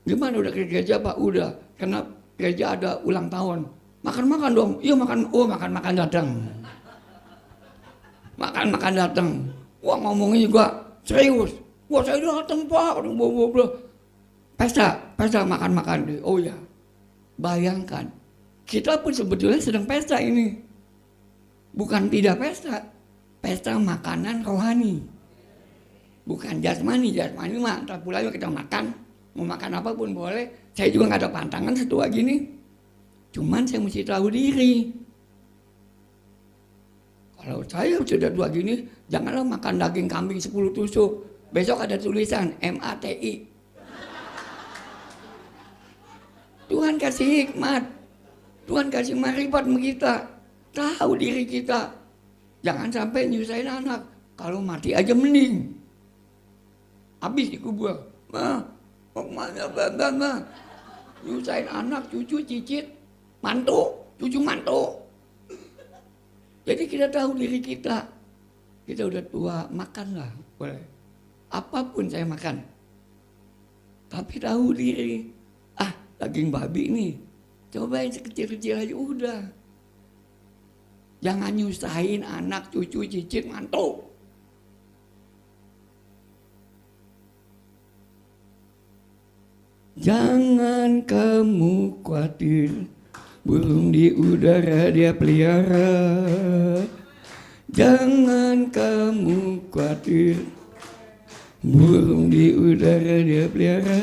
gimana udah ke gereja Pak? Udah, karena gereja ada ulang tahun. Makan-makan dong. Iya makan, oh makan-makan datang. Makan-makan datang. Wah ngomongnya juga serius. Wah saya datang Pak. Pesta makan-makan. Oh ya, bayangkan. Kita pun sebetulnya sedang pesta ini. Bukan tidak pesta. Pesta makanan rohani. Bukan jasmani mah entar pulang kita makan. Mau makan apapun boleh. Saya juga gak ada pantangan setua gini. Cuman saya mesti tahu diri. Kalau saya sudah tua gini, janganlah makan daging kambing 10 tusuk. Besok ada tulisan MATI. Tuhan kasih hikmat. Tuhan kasih marifat sama kita. Tahu diri kita. Jangan sampai nyusahin anak. Kalau mati aja mending. Habis dikubur. Mau kemana bang? Nyusahin anak, cucu, cicit, mantu, cucu mantu. Jadi kita tahu diri kita. Kita udah tua, makanlah boleh. Apapun saya makan. Tapi tahu diri. Daging babi nih. Cobain sekecil-kecil aja udah. Jangan nyusahin anak, cucu, cicit, mantu. Jangan kamu khawatir, burung di udara dia pelihara. Jangan kamu khawatir, burung di udara dia pelihara.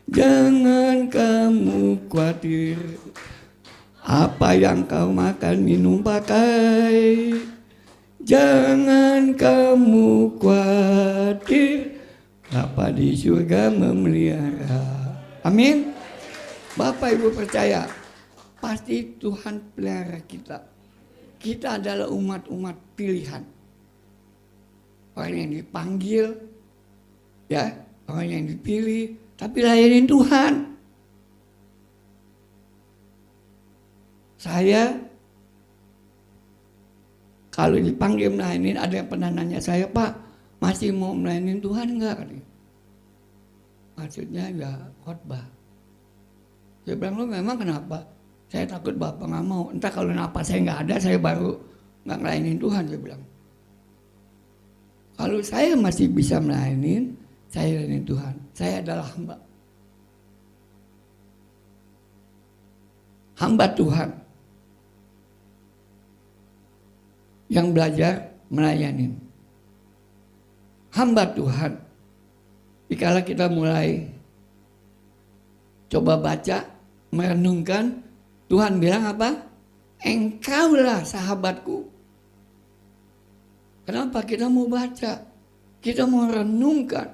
Jangan kamu khawatir, apa yang kau makan, minum, pakai. Jangan kamu khawatir, Bapa di surga memelihara. Amin. Bapak Ibu percaya, pasti Tuhan pelihara kita. Kita adalah umat-umat pilihan. Orang yang dipanggil, ya, orang yang dipilih, tapi layanin Tuhan. Saya kalau dipanggil melayanin, ada yang pernah nanya saya, Pak, masih mau melayanin Tuhan enggak? Maksudnya ya khotbah. Saya bilang, lo memang kenapa? Saya takut Bapak nggak mau. Entah kalau kenapa saya nggak ada, saya baru nggak melayanin Tuhan. Saya bilang, kalau saya masih bisa melayanin, saya melayanin Tuhan. Saya adalah hamba. Hamba Tuhan yang belajar melayani. Hamba Tuhan. Dikala kita mulai coba baca, merenungkan, Tuhan bilang apa? Engkaulah sahabatku. Kenapa kita mau baca? Kita mau renungkan.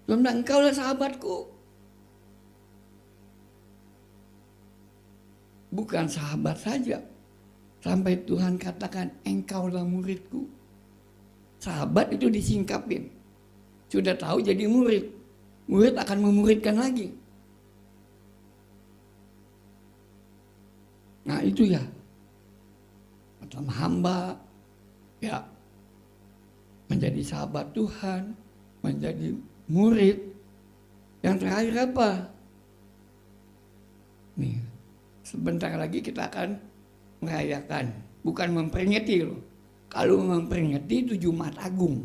Tuhan bilang, engkaulah sahabatku. Bukan sahabat saja. Sampai Tuhan katakan, engkaulah muridku. Sahabat itu disingkapin. Sudah tahu jadi murid. Murid akan memuridkan lagi. Nah itu ya. Macam hamba. Ya. Menjadi sahabat Tuhan. Menjadi murid. Yang terakhir apa? Nih. Sebentar lagi kita akan merayakan. Bukan memperingati loh. Kalau memperingati itu Jumat Agung.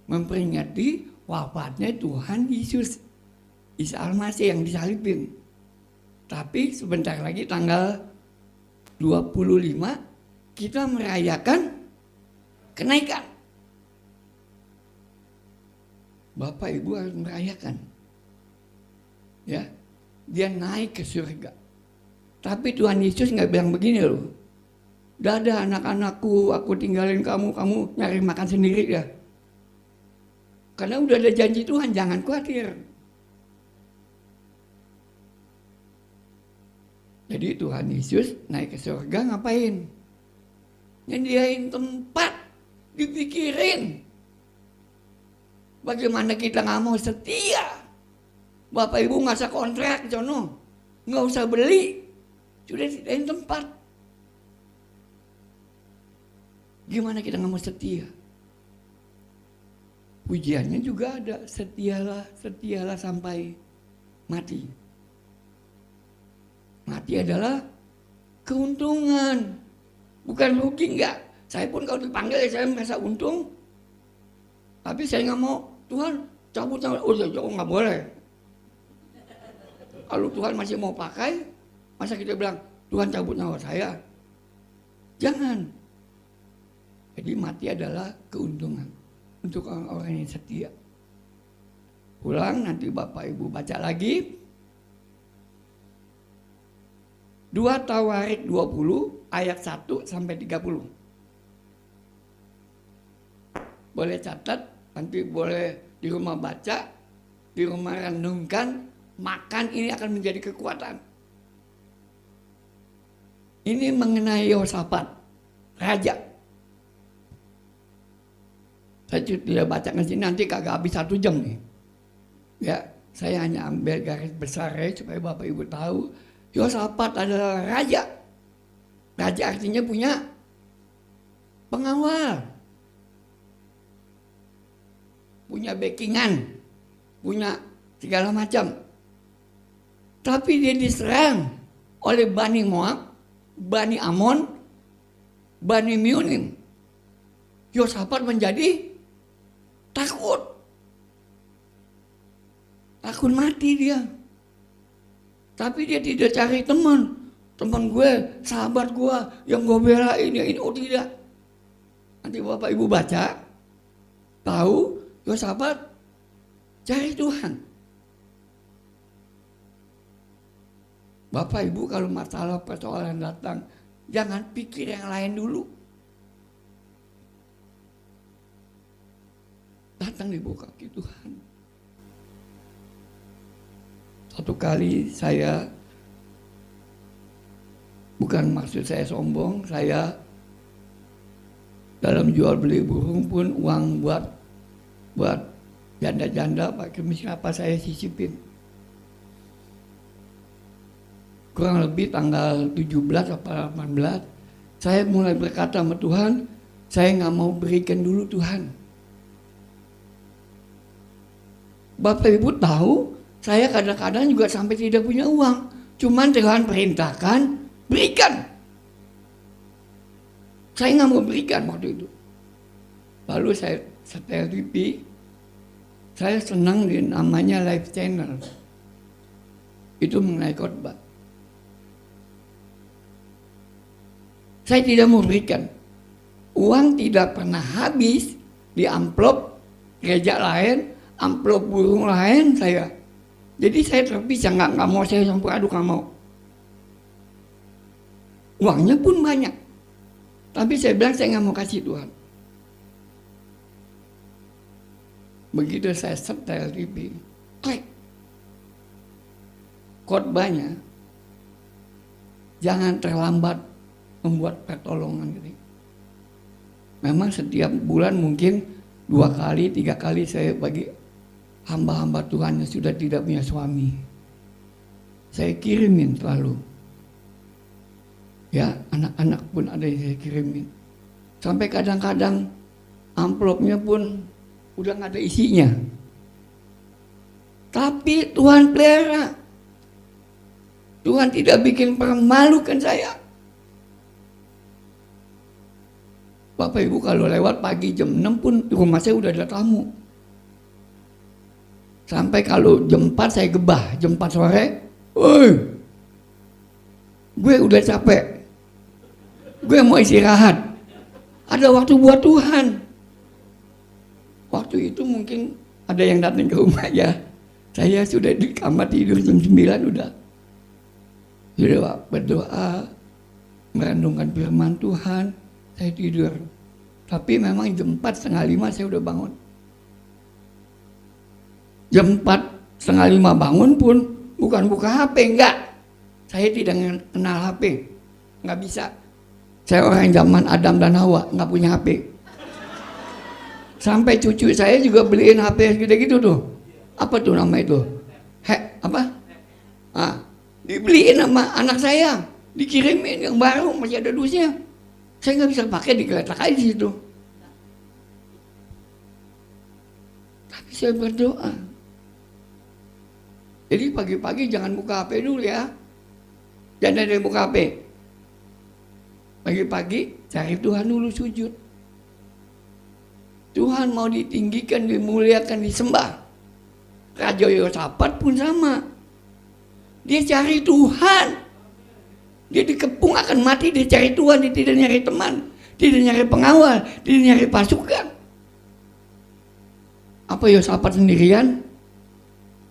Memperingati wafatnya Tuhan Yesus Isa Al-Masih yang disalibin. Tapi sebentar lagi tanggal 25 kita merayakan kenaikan. Bapak Ibu harus merayakan. Ya, dia naik ke surga. Tapi Tuhan Yesus nggak bilang begini loh. Dadah anak-anakku, aku tinggalin kamu, kamu nyari makan sendiri ya. Karena udah ada janji Tuhan, jangan khawatir. Jadi Tuhan Yesus naik ke surga ngapain? Nyediain tempat, dipikirin. Bagaimana kita nggak mau setia? Bapak Ibu nggak usah kontrak, Jono, nggak usah beli, sudah sediain tempat. Gimana kita nggak mau setia? Pujiannya juga ada, setialah sampai mati. Mati adalah keuntungan, bukan rugi enggak. Saya pun kalau dipanggil ya saya merasa untung, tapi saya nggak mau. Tuhan cabut nyawa, oh ya nggak boleh. Kalau Tuhan masih mau pakai, masa kita bilang Tuhan cabut nyawa saya? Jangan. Jadi mati adalah keuntungan untuk orang-orang yang setia. Pulang nanti Bapak Ibu baca lagi. 2 Tawarik 20 ayat 1 sampai 30. Boleh catat, nanti boleh di rumah baca, di rumah renungkan, makan ini akan menjadi kekuatan. Ini mengenai Yehosafat, raja. Saya tidak baca ke sini, nanti kagak habis 1 jam nih. Ya, saya hanya ambil garis besar supaya Bapak Ibu tahu. Yehosafat adalah raja. Raja artinya punya pengawal. Punya backingan. Punya segala macam. Tapi dia diserang oleh Bani Moab, Bani Amon, Bani Miunim. Yehosafat menjadi takut. takut mati dia. Tapi dia tidak cari teman gue, sahabat gue yang gue belain ini. Oh tidak. Nanti Bapak Ibu baca, tahu Yosafat cari Tuhan. Bapak Ibu kalau masalah persoalan datang, jangan pikir yang lain dulu. Datang di bawah kaki Tuhan. Satu kali saya, bukan maksud saya sombong, saya dalam jual beli burung pun uang buat janda-janda Pak Kemis apa saya sisipin. Kurang lebih tanggal 17 atau 18, saya mulai berkata sama Tuhan, saya nggak mau berikan dulu Tuhan. Bapak Ibu tahu, saya kadang-kadang juga sampai tidak punya uang. Cuman Tuhan perintahkan, berikan. Saya nggak mau berikan waktu itu. Lalu saya setel TV, saya senang di namanya Live Channel. Itu mengenai khotbah. Saya tidak mau berikan. Uang tidak pernah habis di amplop gereja lain, amplop burung lain saya. Jadi saya terpisah, nggak mau saya campur aduk, nggak mau. Uangnya pun banyak. Tapi saya bilang saya nggak mau kasih Tuhan. Begitu saya setel TV, klik. Khotbahnya, jangan terlambat membuat pertolongan. Memang setiap bulan mungkin 2 kali, 3 kali saya bagi hamba-hamba Tuhan yang sudah tidak punya suami. Saya kirimin selalu. Ya, anak-anak pun ada yang saya kirimin. Sampai kadang-kadang amplopnya pun udah nggak ada isinya. Tapi Tuhan pelihara. Tuhan tidak bikin permalukan saya. Bapak Ibu kalau lewat pagi jam 6 pun di rumah saya udah ada tamu. Sampai kalau jam 4 saya gebah, jam 4 sore, woi, gue udah capek, gue mau istirahat, ada waktu buat Tuhan. Waktu itu mungkin ada yang datang ke rumah ya, saya sudah di kamar tidur jam 9 udah berdoa, merenungkan firman Tuhan, saya tidur. Tapi memang jam 4:30 saya udah bangun. Jam 4:30 bangun pun bukan buka HP, enggak. Saya tidak kenal HP, enggak bisa. Saya orang zaman Adam dan Hawa, enggak punya HP. Sampai cucu saya juga beliin HP gitu-gitu tuh. Apa tuh nama itu? Apa? Dibeliin sama anak saya, dikirimin yang baru, masih ada dusnya. Saya nggak bisa pakai, digeletak aja di situ. Tapi saya berdoa. Jadi pagi-pagi jangan buka HP dulu ya. Jangan ada yang buka HP. Pagi-pagi cari Tuhan dulu, sujud. Tuhan mau ditinggikan, dimuliakan, disembah. Raja Yosafat pun sama. Dia cari Tuhan. Dia dikepung akan mati, dia cari Tuhan, dia tidak nyari teman, tidak nyari pengawal, tidak nyari pasukan. Apa Yosafat sendirian?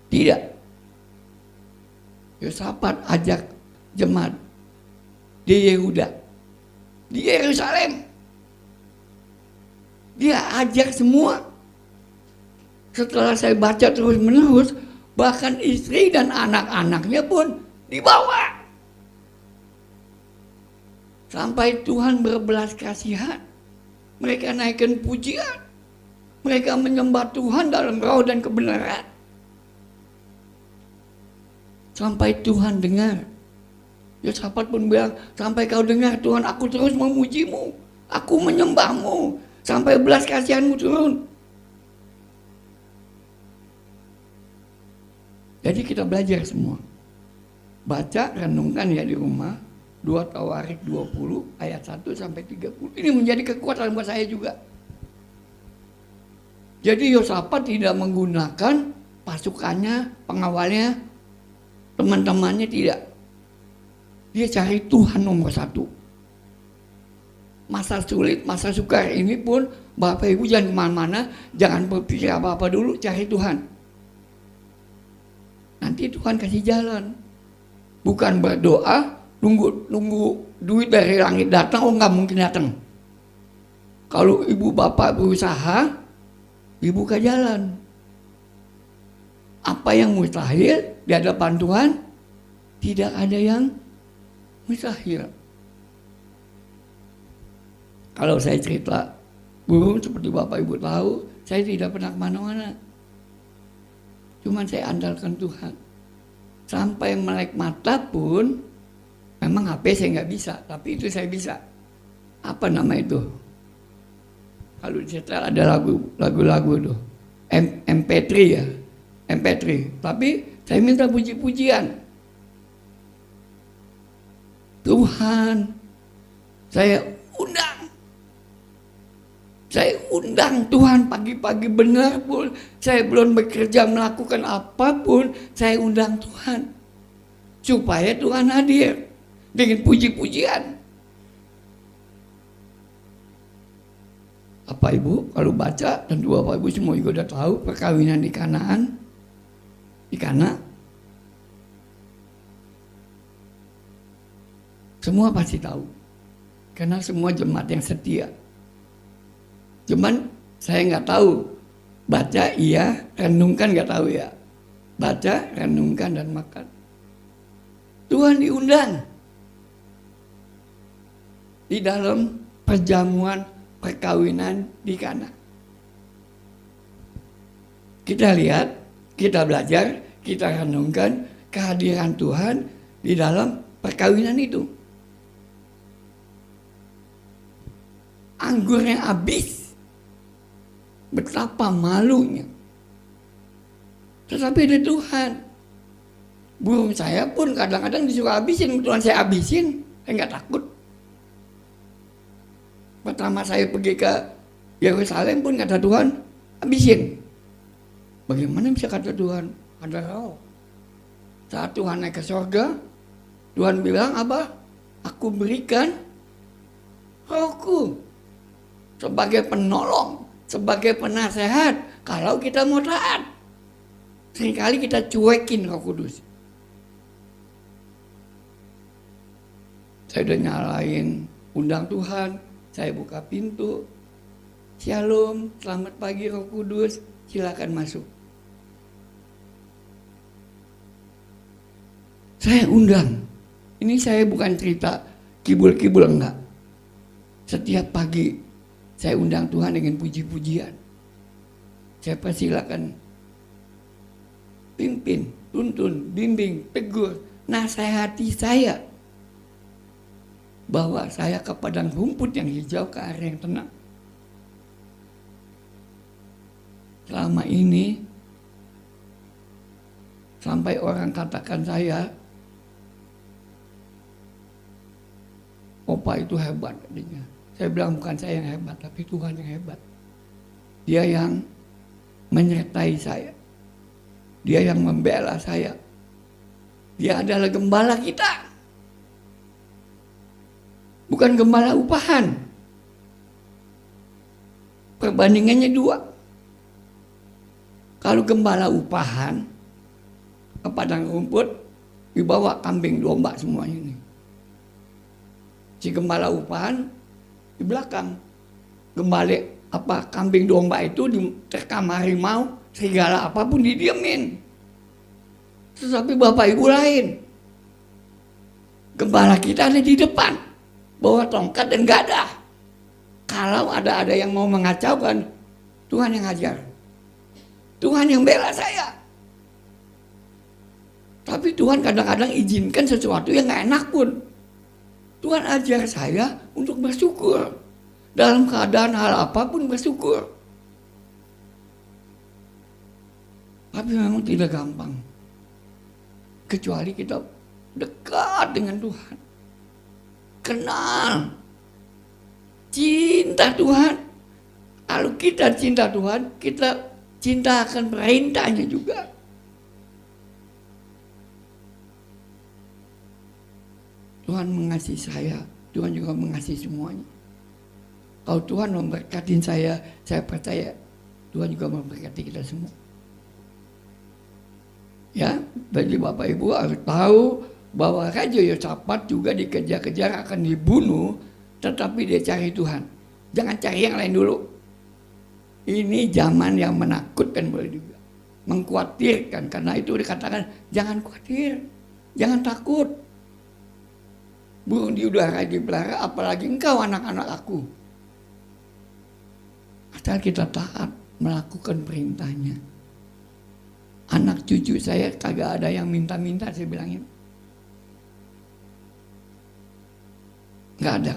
Tidak. Yosafat ajak jemaat di Yehuda, di Yerusalem. Dia ajak semua. Setelah saya baca terus menerus, bahkan istri dan anak-anaknya pun dibawa. Sampai Tuhan berbelas kasihan. Mereka naikkan pujian. Mereka menyembah Tuhan dalam roh dan kebenaran. Sampai Tuhan dengar. Yosafat pun bilang, sampai kau dengar Tuhan, aku terus memujimu. Aku menyembahmu. Sampai belas kasihanmu turun. Jadi kita belajar semua. Baca, renungkan ya di rumah. 2 Tawarik 20 ayat 1 sampai 30. Ini menjadi kekuatan buat saya juga. Jadi Yosafat tidak menggunakan pasukannya, pengawalnya, teman-temannya tidak. Dia cari Tuhan nomor satu. Masa sulit, masa sukar ini pun Bapak Ibu jangan kemana-mana, jangan berpikir apa-apa dulu, cari Tuhan. Nanti Tuhan kasih jalan. Bukan berdoa, nunggu duit dari langit datang, nggak mungkin datang. Kalau ibu bapak berusaha, dibuka jalan. Apa yang mustahil di hadapan Tuhan, tidak ada yang mustahil. Kalau saya cerita burung seperti Bapak Ibu tahu, saya tidak pernah kemana-mana. Cuman saya andalkan Tuhan. Sampai melek mata pun, memang HP saya nggak bisa, tapi itu saya bisa. Apa nama itu? Kalau disetel ada lagu-lagu tuh, MP3 ya, MP3. Tapi saya minta puji-pujian. Tuhan, saya undang Tuhan pagi-pagi benar pun, saya belum bekerja melakukan apapun, saya undang Tuhan. Supaya Tuhan hadir dengan puji-pujian. Bapak Ibu kalau baca, tentu Bapak Ibu semua juga udah tahu perkawinan di Kanaan. Di Kana. Semua pasti tahu. Karena semua jemaat yang setia. Cuman saya nggak tahu, baca iya, renungkan nggak tahu ya. Baca, renungkan dan makan. Tuhan diundang di dalam perjamuan perkawinan di Kana. Kita lihat, kita belajar, kita renungkan kehadiran Tuhan di dalam perkawinan itu. Anggurnya habis. Betapa malunya. Tetapi ada Tuhan. Burung saya pun kadang-kadang disuruh habisin. Tuhan saya habisin. Saya nggak takut. Pertama saya pergi ke Yerusalem pun kata Tuhan, habisin. Bagaimana bisa kata Tuhan? Ada roh. Saat Tuhan naik ke surga, Tuhan bilang apa? Aku berikan rohku sebagai penolong, sebagai penasehat kalau kita mau taat. Seringkali kita cuekin Roh Kudus. Saya udah nyalain undang Tuhan, saya buka pintu. Shalom, selamat pagi Roh Kudus, silakan masuk. Saya undang. Ini saya bukan cerita kibul-kibul, enggak. Setiap pagi saya undang Tuhan dengan puji-pujian. Saya persilakan pimpin, tuntun, bimbing, tegur, nasihati saya. Bawa saya ke padang rumput yang hijau, ke area yang tenang. Selama ini, sampai orang katakan saya, Opa itu hebat katanya. Saya bilang bukan saya yang hebat, tapi Tuhan yang hebat. Dia yang menyertai saya. Dia yang membela saya. Dia adalah gembala kita. Bukan gembala upahan. Perbandingannya dua. Kalau gembala upahan ke padang rumput, dibawa kambing domba semuanya ini. Si gembala upahan di belakang. Gembala kambing domba itu diterkam harimau, serigala apapun didiemin. Tetapi Bapak Ibu lain. Gembala kita ada di depan, bawa tongkat dan gada. Kalau ada yang mau mengacaukan, Tuhan yang ajar. Tuhan yang bela saya. Tapi Tuhan kadang-kadang izinkan sesuatu yang gak enak pun. Tuhan ajar saya untuk bersyukur. Dalam keadaan hal apapun bersyukur. Tapi memang tidak gampang. Kecuali kita dekat dengan Tuhan. Kenal. Cinta Tuhan. Kalau kita cinta Tuhan, kita cinta akan perintahnya juga. Tuhan mengasihi saya, Tuhan juga mengasihi semuanya. Kalau Tuhan memberkati saya percaya Tuhan juga memberkati kita semua. Ya, bagi Bapak Ibu harus tahu bahwa Raja Yosafat juga dikejar-kejar akan dibunuh, tetapi dia cari Tuhan. Jangan cari yang lain dulu. Ini zaman yang menakutkan boleh juga, mengkhawatirkan, karena itu dikatakan jangan khawatir, jangan takut. Burung di udara dipelihara, apalagi engkau anak-anak aku. Asal kita taat melakukan perintahnya. Anak cucu saya kagak ada yang minta-minta, saya bilangin. Nggak ada.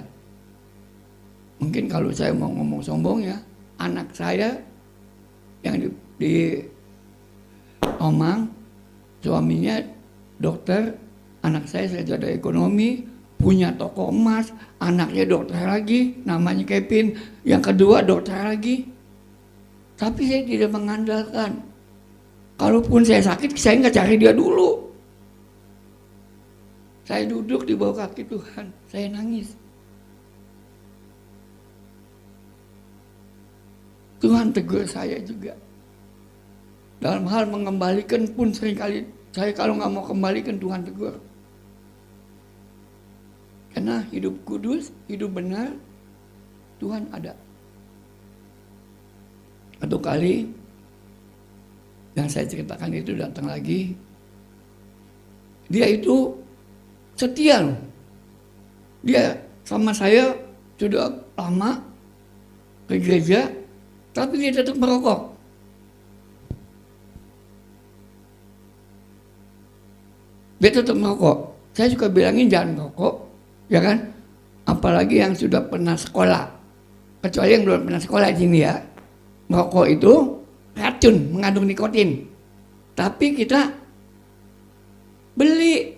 Mungkin kalau saya mau ngomong sombong ya, anak saya yang di Omang, suaminya dokter, anak saya sarjana ekonomi, punya toko emas, anaknya dokter lagi, namanya Kevin, yang kedua dokter lagi. Tapi saya tidak mengandalkan. Kalaupun saya sakit, saya nggak cari dia dulu. Saya duduk di bawah kaki Tuhan, saya nangis. Tuhan tegur saya juga. Dalam hal mengembalikan pun seringkali saya kalau nggak mau kembalikan Tuhan tegur. Karena hidup kudus, hidup benar, Tuhan ada. Satu kali yang saya ceritakan itu datang lagi. Dia itu setia loh. Dia sama saya sudah lama ke gereja, tapi dia tetap merokok. Dia tetap merokok. Saya juga bilangin jangan merokok, ya kan? Apalagi yang sudah pernah sekolah. Kecuali yang belum pernah sekolah di sini ya. Merokok itu racun, mengandung nikotin. Tapi kita beli,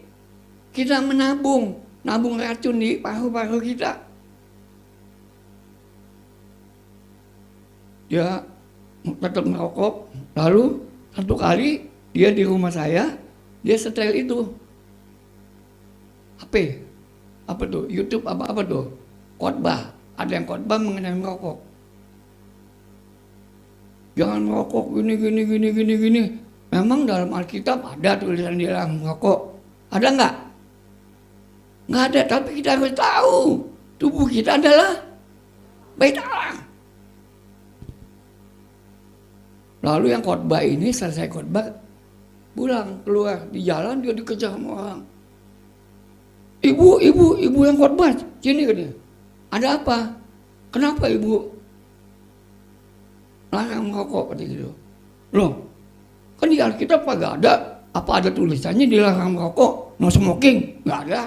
kita menabung racun di paru-paru kita. Dia tetap merokok. Lalu satu kali dia di rumah saya, dia setel itu HP, apa tuh, YouTube apa tuh, khotbah. Ada yang khotbah mengenai merokok. Jangan merokok gini. Memang dalam Alkitab ada tulisan dilarang merokok. Ada nggak? Nggak ada, tapi kita harus tahu tubuh kita adalah bait Allah. Lalu yang khotbah ini selesai khotbah, pulang keluar di jalan dia dikejar sama orang. Ibu yang khotbah, sini ke dia. Ada apa? Kenapa ibu larang merokok kata gitu? Loh, kan di Alkitab kagak ada. Apa ada tulisannya dilarang merokok? No smoking? Nggak ada.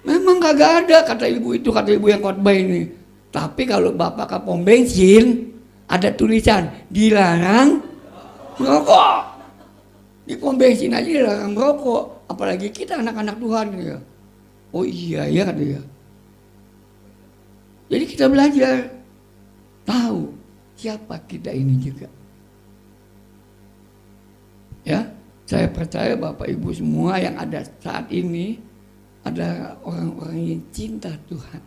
Memang kagak ada, kata ibu itu, kata ibu yang khotbah ini. Tapi kalau bapak ke pom bensin ada tulisan dilarang merokok. Di pom bensin aja dilarang merokok, apalagi kita anak-anak Tuhan gitu. Oh iya ya kata dia. Jadi kita belajar tahu siapa kita ini juga. Ya, saya percaya Bapak Ibu semua yang ada saat ini ada orang-orang yang cinta Tuhan.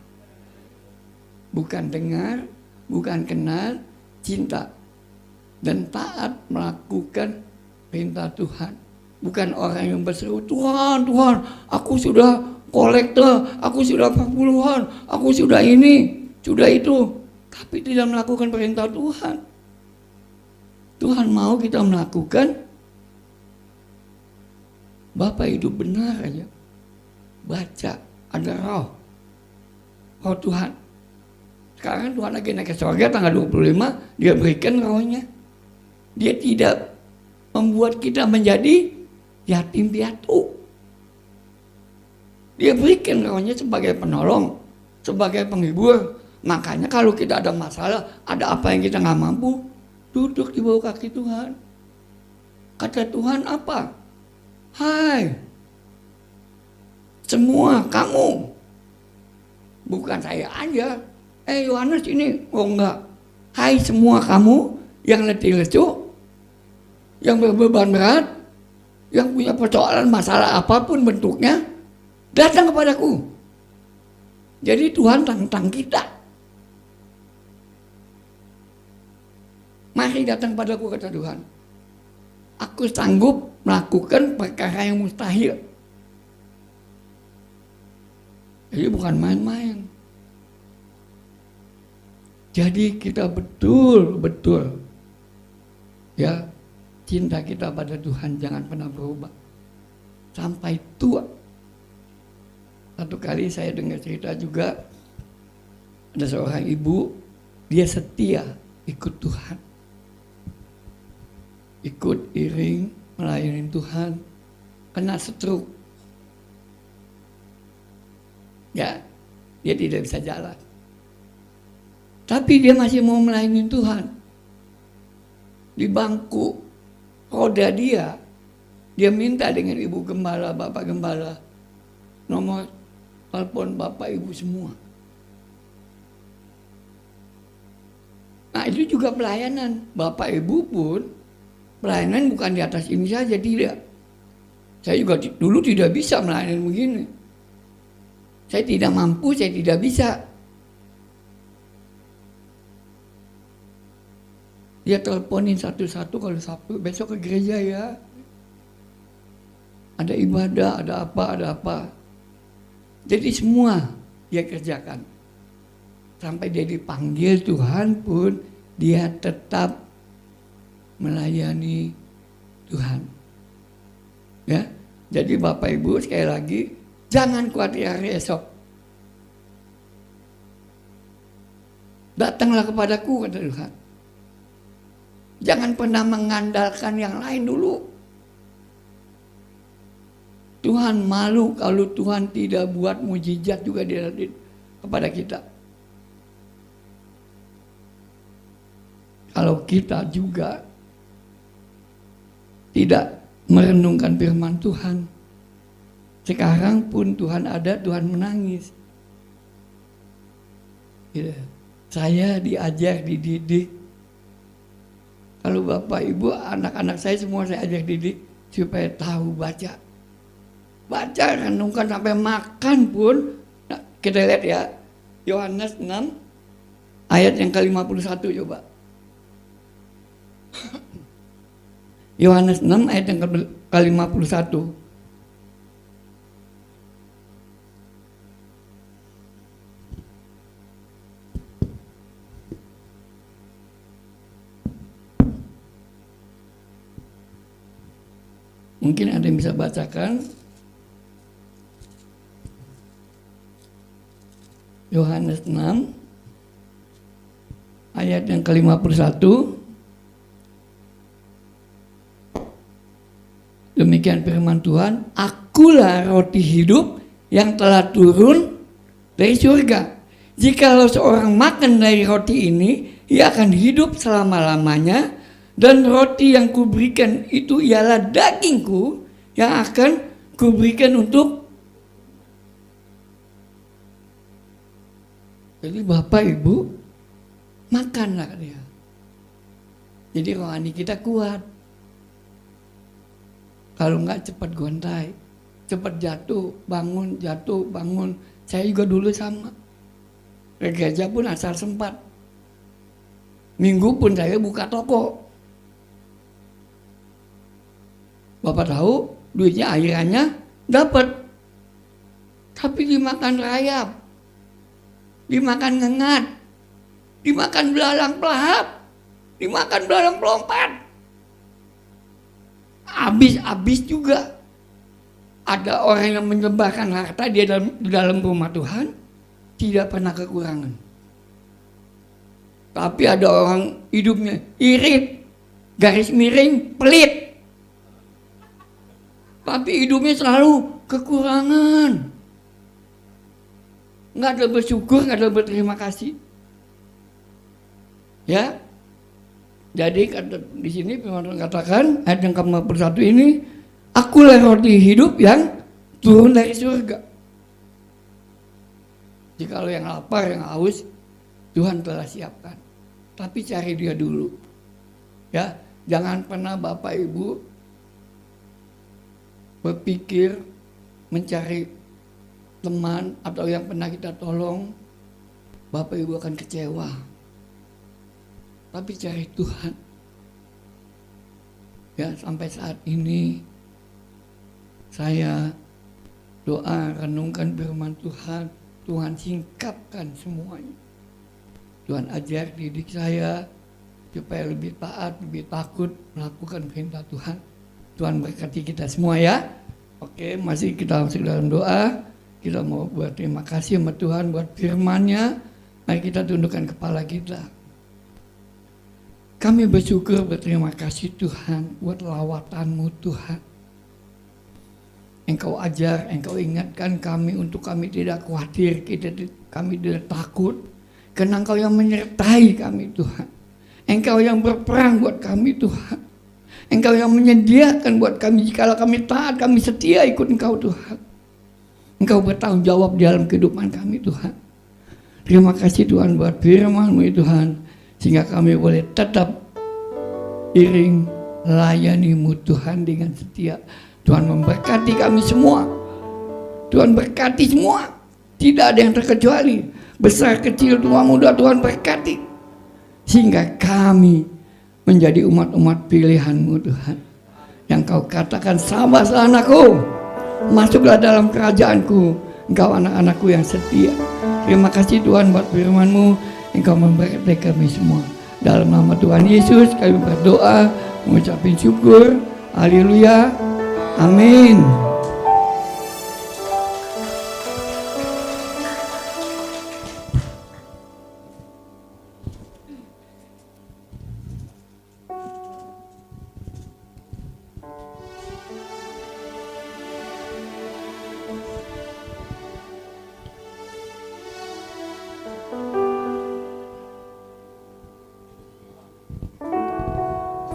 Bukan dengar, bukan kenal, cinta. Dan taat melakukan perintah Tuhan. Bukan orang yang berseru, Tuhan, aku sudah kolektor, aku sudah perpuluhan, aku sudah ini, sudah itu. Tapi tidak melakukan perintah Tuhan. Tuhan mau kita melakukan Bapak hidup benar aja. Baca, ada roh Tuhan. Sekarang Tuhan lagi naik ke surga tanggal 25, dia berikan rohnya. Dia tidak membuat kita menjadi yatim piatu. Dia berikan rohnya sebagai penolong, sebagai penghibur. Makanya kalau kita ada masalah, ada apa yang kita nggak mampu, duduk di bawah kaki Tuhan. Kata Tuhan apa? Hai, semua kamu, bukan saya aja. Yohanes ini, oh enggak. Hai semua kamu yang letih lesu, yang berbeban berat, yang punya persoalan masalah apapun bentuknya, datang kepadaku. Jadi Tuhan tentang kita. Mari datang padaku, kata Tuhan. Aku sanggup melakukan perkara yang mustahil. Jadi bukan main-main. Jadi kita betul-betul ya, cinta kita pada Tuhan jangan pernah berubah sampai tua. Satu kali saya dengar cerita juga, ada seorang ibu, dia setia ikut Tuhan, ikut iring melayani Tuhan, kena stroke. Ya, dia tidak bisa jalan. Tapi dia masih mau melayani Tuhan. Di bangku roda dia minta dengan ibu gembala, bapak gembala, nomor telepon bapak ibu semua. Nah itu juga pelayanan. Bapak ibu pun pelayanan bukan di atas ini saja, tidak. Saya juga dulu tidak bisa melayani begini. Saya tidak mampu, saya tidak bisa. Dia teleponin satu-satu kalau Sabtu, besok ke gereja ya. Ada ibadah, ada apa. Jadi semua dia kerjakan. Sampai dia dipanggil Tuhan pun, dia tetap melayani Tuhan. Ya, jadi Bapak Ibu sekali lagi, jangan khawatir hari esok. Datanglah kepadaku, kata Tuhan. Jangan pernah mengandalkan yang lain dulu. Tuhan malu kalau Tuhan tidak buat mujizat juga kepada kita. Kalau kita juga tidak merenungkan firman Tuhan, sekarang pun Tuhan ada, Tuhan menangis. Saya diajar, dididik. Kalau Bapak Ibu, anak-anak saya semua saya ajak didik supaya tahu baca. Baca, renungkan sampai makan pun. Nah, kita lihat ya, Yohanes 6 ayat yang ke-51 coba. Yohanes 6 ayat yang ke-51. Mungkin ada yang bisa bacakan. Yohanes 6 ayat yang ke-51. Demikian firman Tuhan, akulah roti hidup yang telah turun dari surga. Jikalau seorang makan dari roti ini, ia akan hidup selama-lamanya. Dan roti yang kuberikan itu ialah dagingku yang akan kuberikan untuk. Jadi Bapak Ibu, makanlah dia. Jadi rohani kita kuat. Kalau enggak cepat gontai, cepat jatuh, bangun. Saya juga dulu sama. Ke gereja pun asal sempat. Minggu pun saya buka toko. Bapak tahu duitnya akhirannya dapat, tapi dimakan rayap, dimakan ngengat, dimakan belalang pelahap, dimakan belalang pelompat, habis juga. Ada orang yang menyebarkan harta di dalam rumah Tuhan tidak pernah kekurangan, tapi ada orang hidupnya irit, garis miring, pelit. Tapi hidupnya selalu kekurangan. Nggak ada bersyukur, nggak ada berterima kasih. Ya. Jadi di sini firman Tuhan katakan ayat yang ke-51 ini, akulah roti hidup yang turun dari surga. Jikalau yang lapar, yang haus, Tuhan telah siapkan. Tapi cari dia dulu. Ya, jangan pernah Bapak Ibu berpikir mencari teman atau yang pernah kita tolong, Bapak Ibu akan kecewa. Tapi cari Tuhan. Ya, sampai saat ini saya doa renungkan firman Tuhan, Tuhan singkapkan semuanya. Tuhan ajar didik saya supaya lebih taat, lebih takut melakukan perintah Tuhan. Tuhan berkati kita semua ya. Oke, masih kita masuk dalam doa. Kita mau berterima kasih sama Tuhan buat firman-Nya. Mari kita tundukkan kepala kita. Kami bersyukur, berterima kasih Tuhan buat lawatan-Mu Tuhan. Engkau ajar, Engkau ingatkan kami untuk kami tidak khawatir, kami tidak takut. Karena Engkau yang menyertai kami Tuhan. Engkau yang berperang buat kami Tuhan. Engkau yang menyediakan buat kami. Jikalau kami taat, kami setia ikut Engkau Tuhan. Engkau bertanggung jawab di dalam kehidupan kami Tuhan. Terima kasih Tuhan buat firman-Mu Tuhan. Sehingga kami boleh tetap iring layani-Mu Tuhan dengan setia. Tuhan memberkati kami semua. Tuhan berkati semua. Tidak ada yang terkecuali. Besar kecil tua muda Tuhan berkati. Sehingga kami menjadi umat-umat pilihan-Mu Tuhan. Yang Kau katakan, sabarlah anakku, masuklah dalam kerajaan-Ku, Engkau anak-anakku yang setia. Terima kasih Tuhan buat firman-Mu. Engkau memberkati kami semua. Dalam nama Tuhan Yesus kami berdoa, mengucapkan syukur. Haleluya. Amin.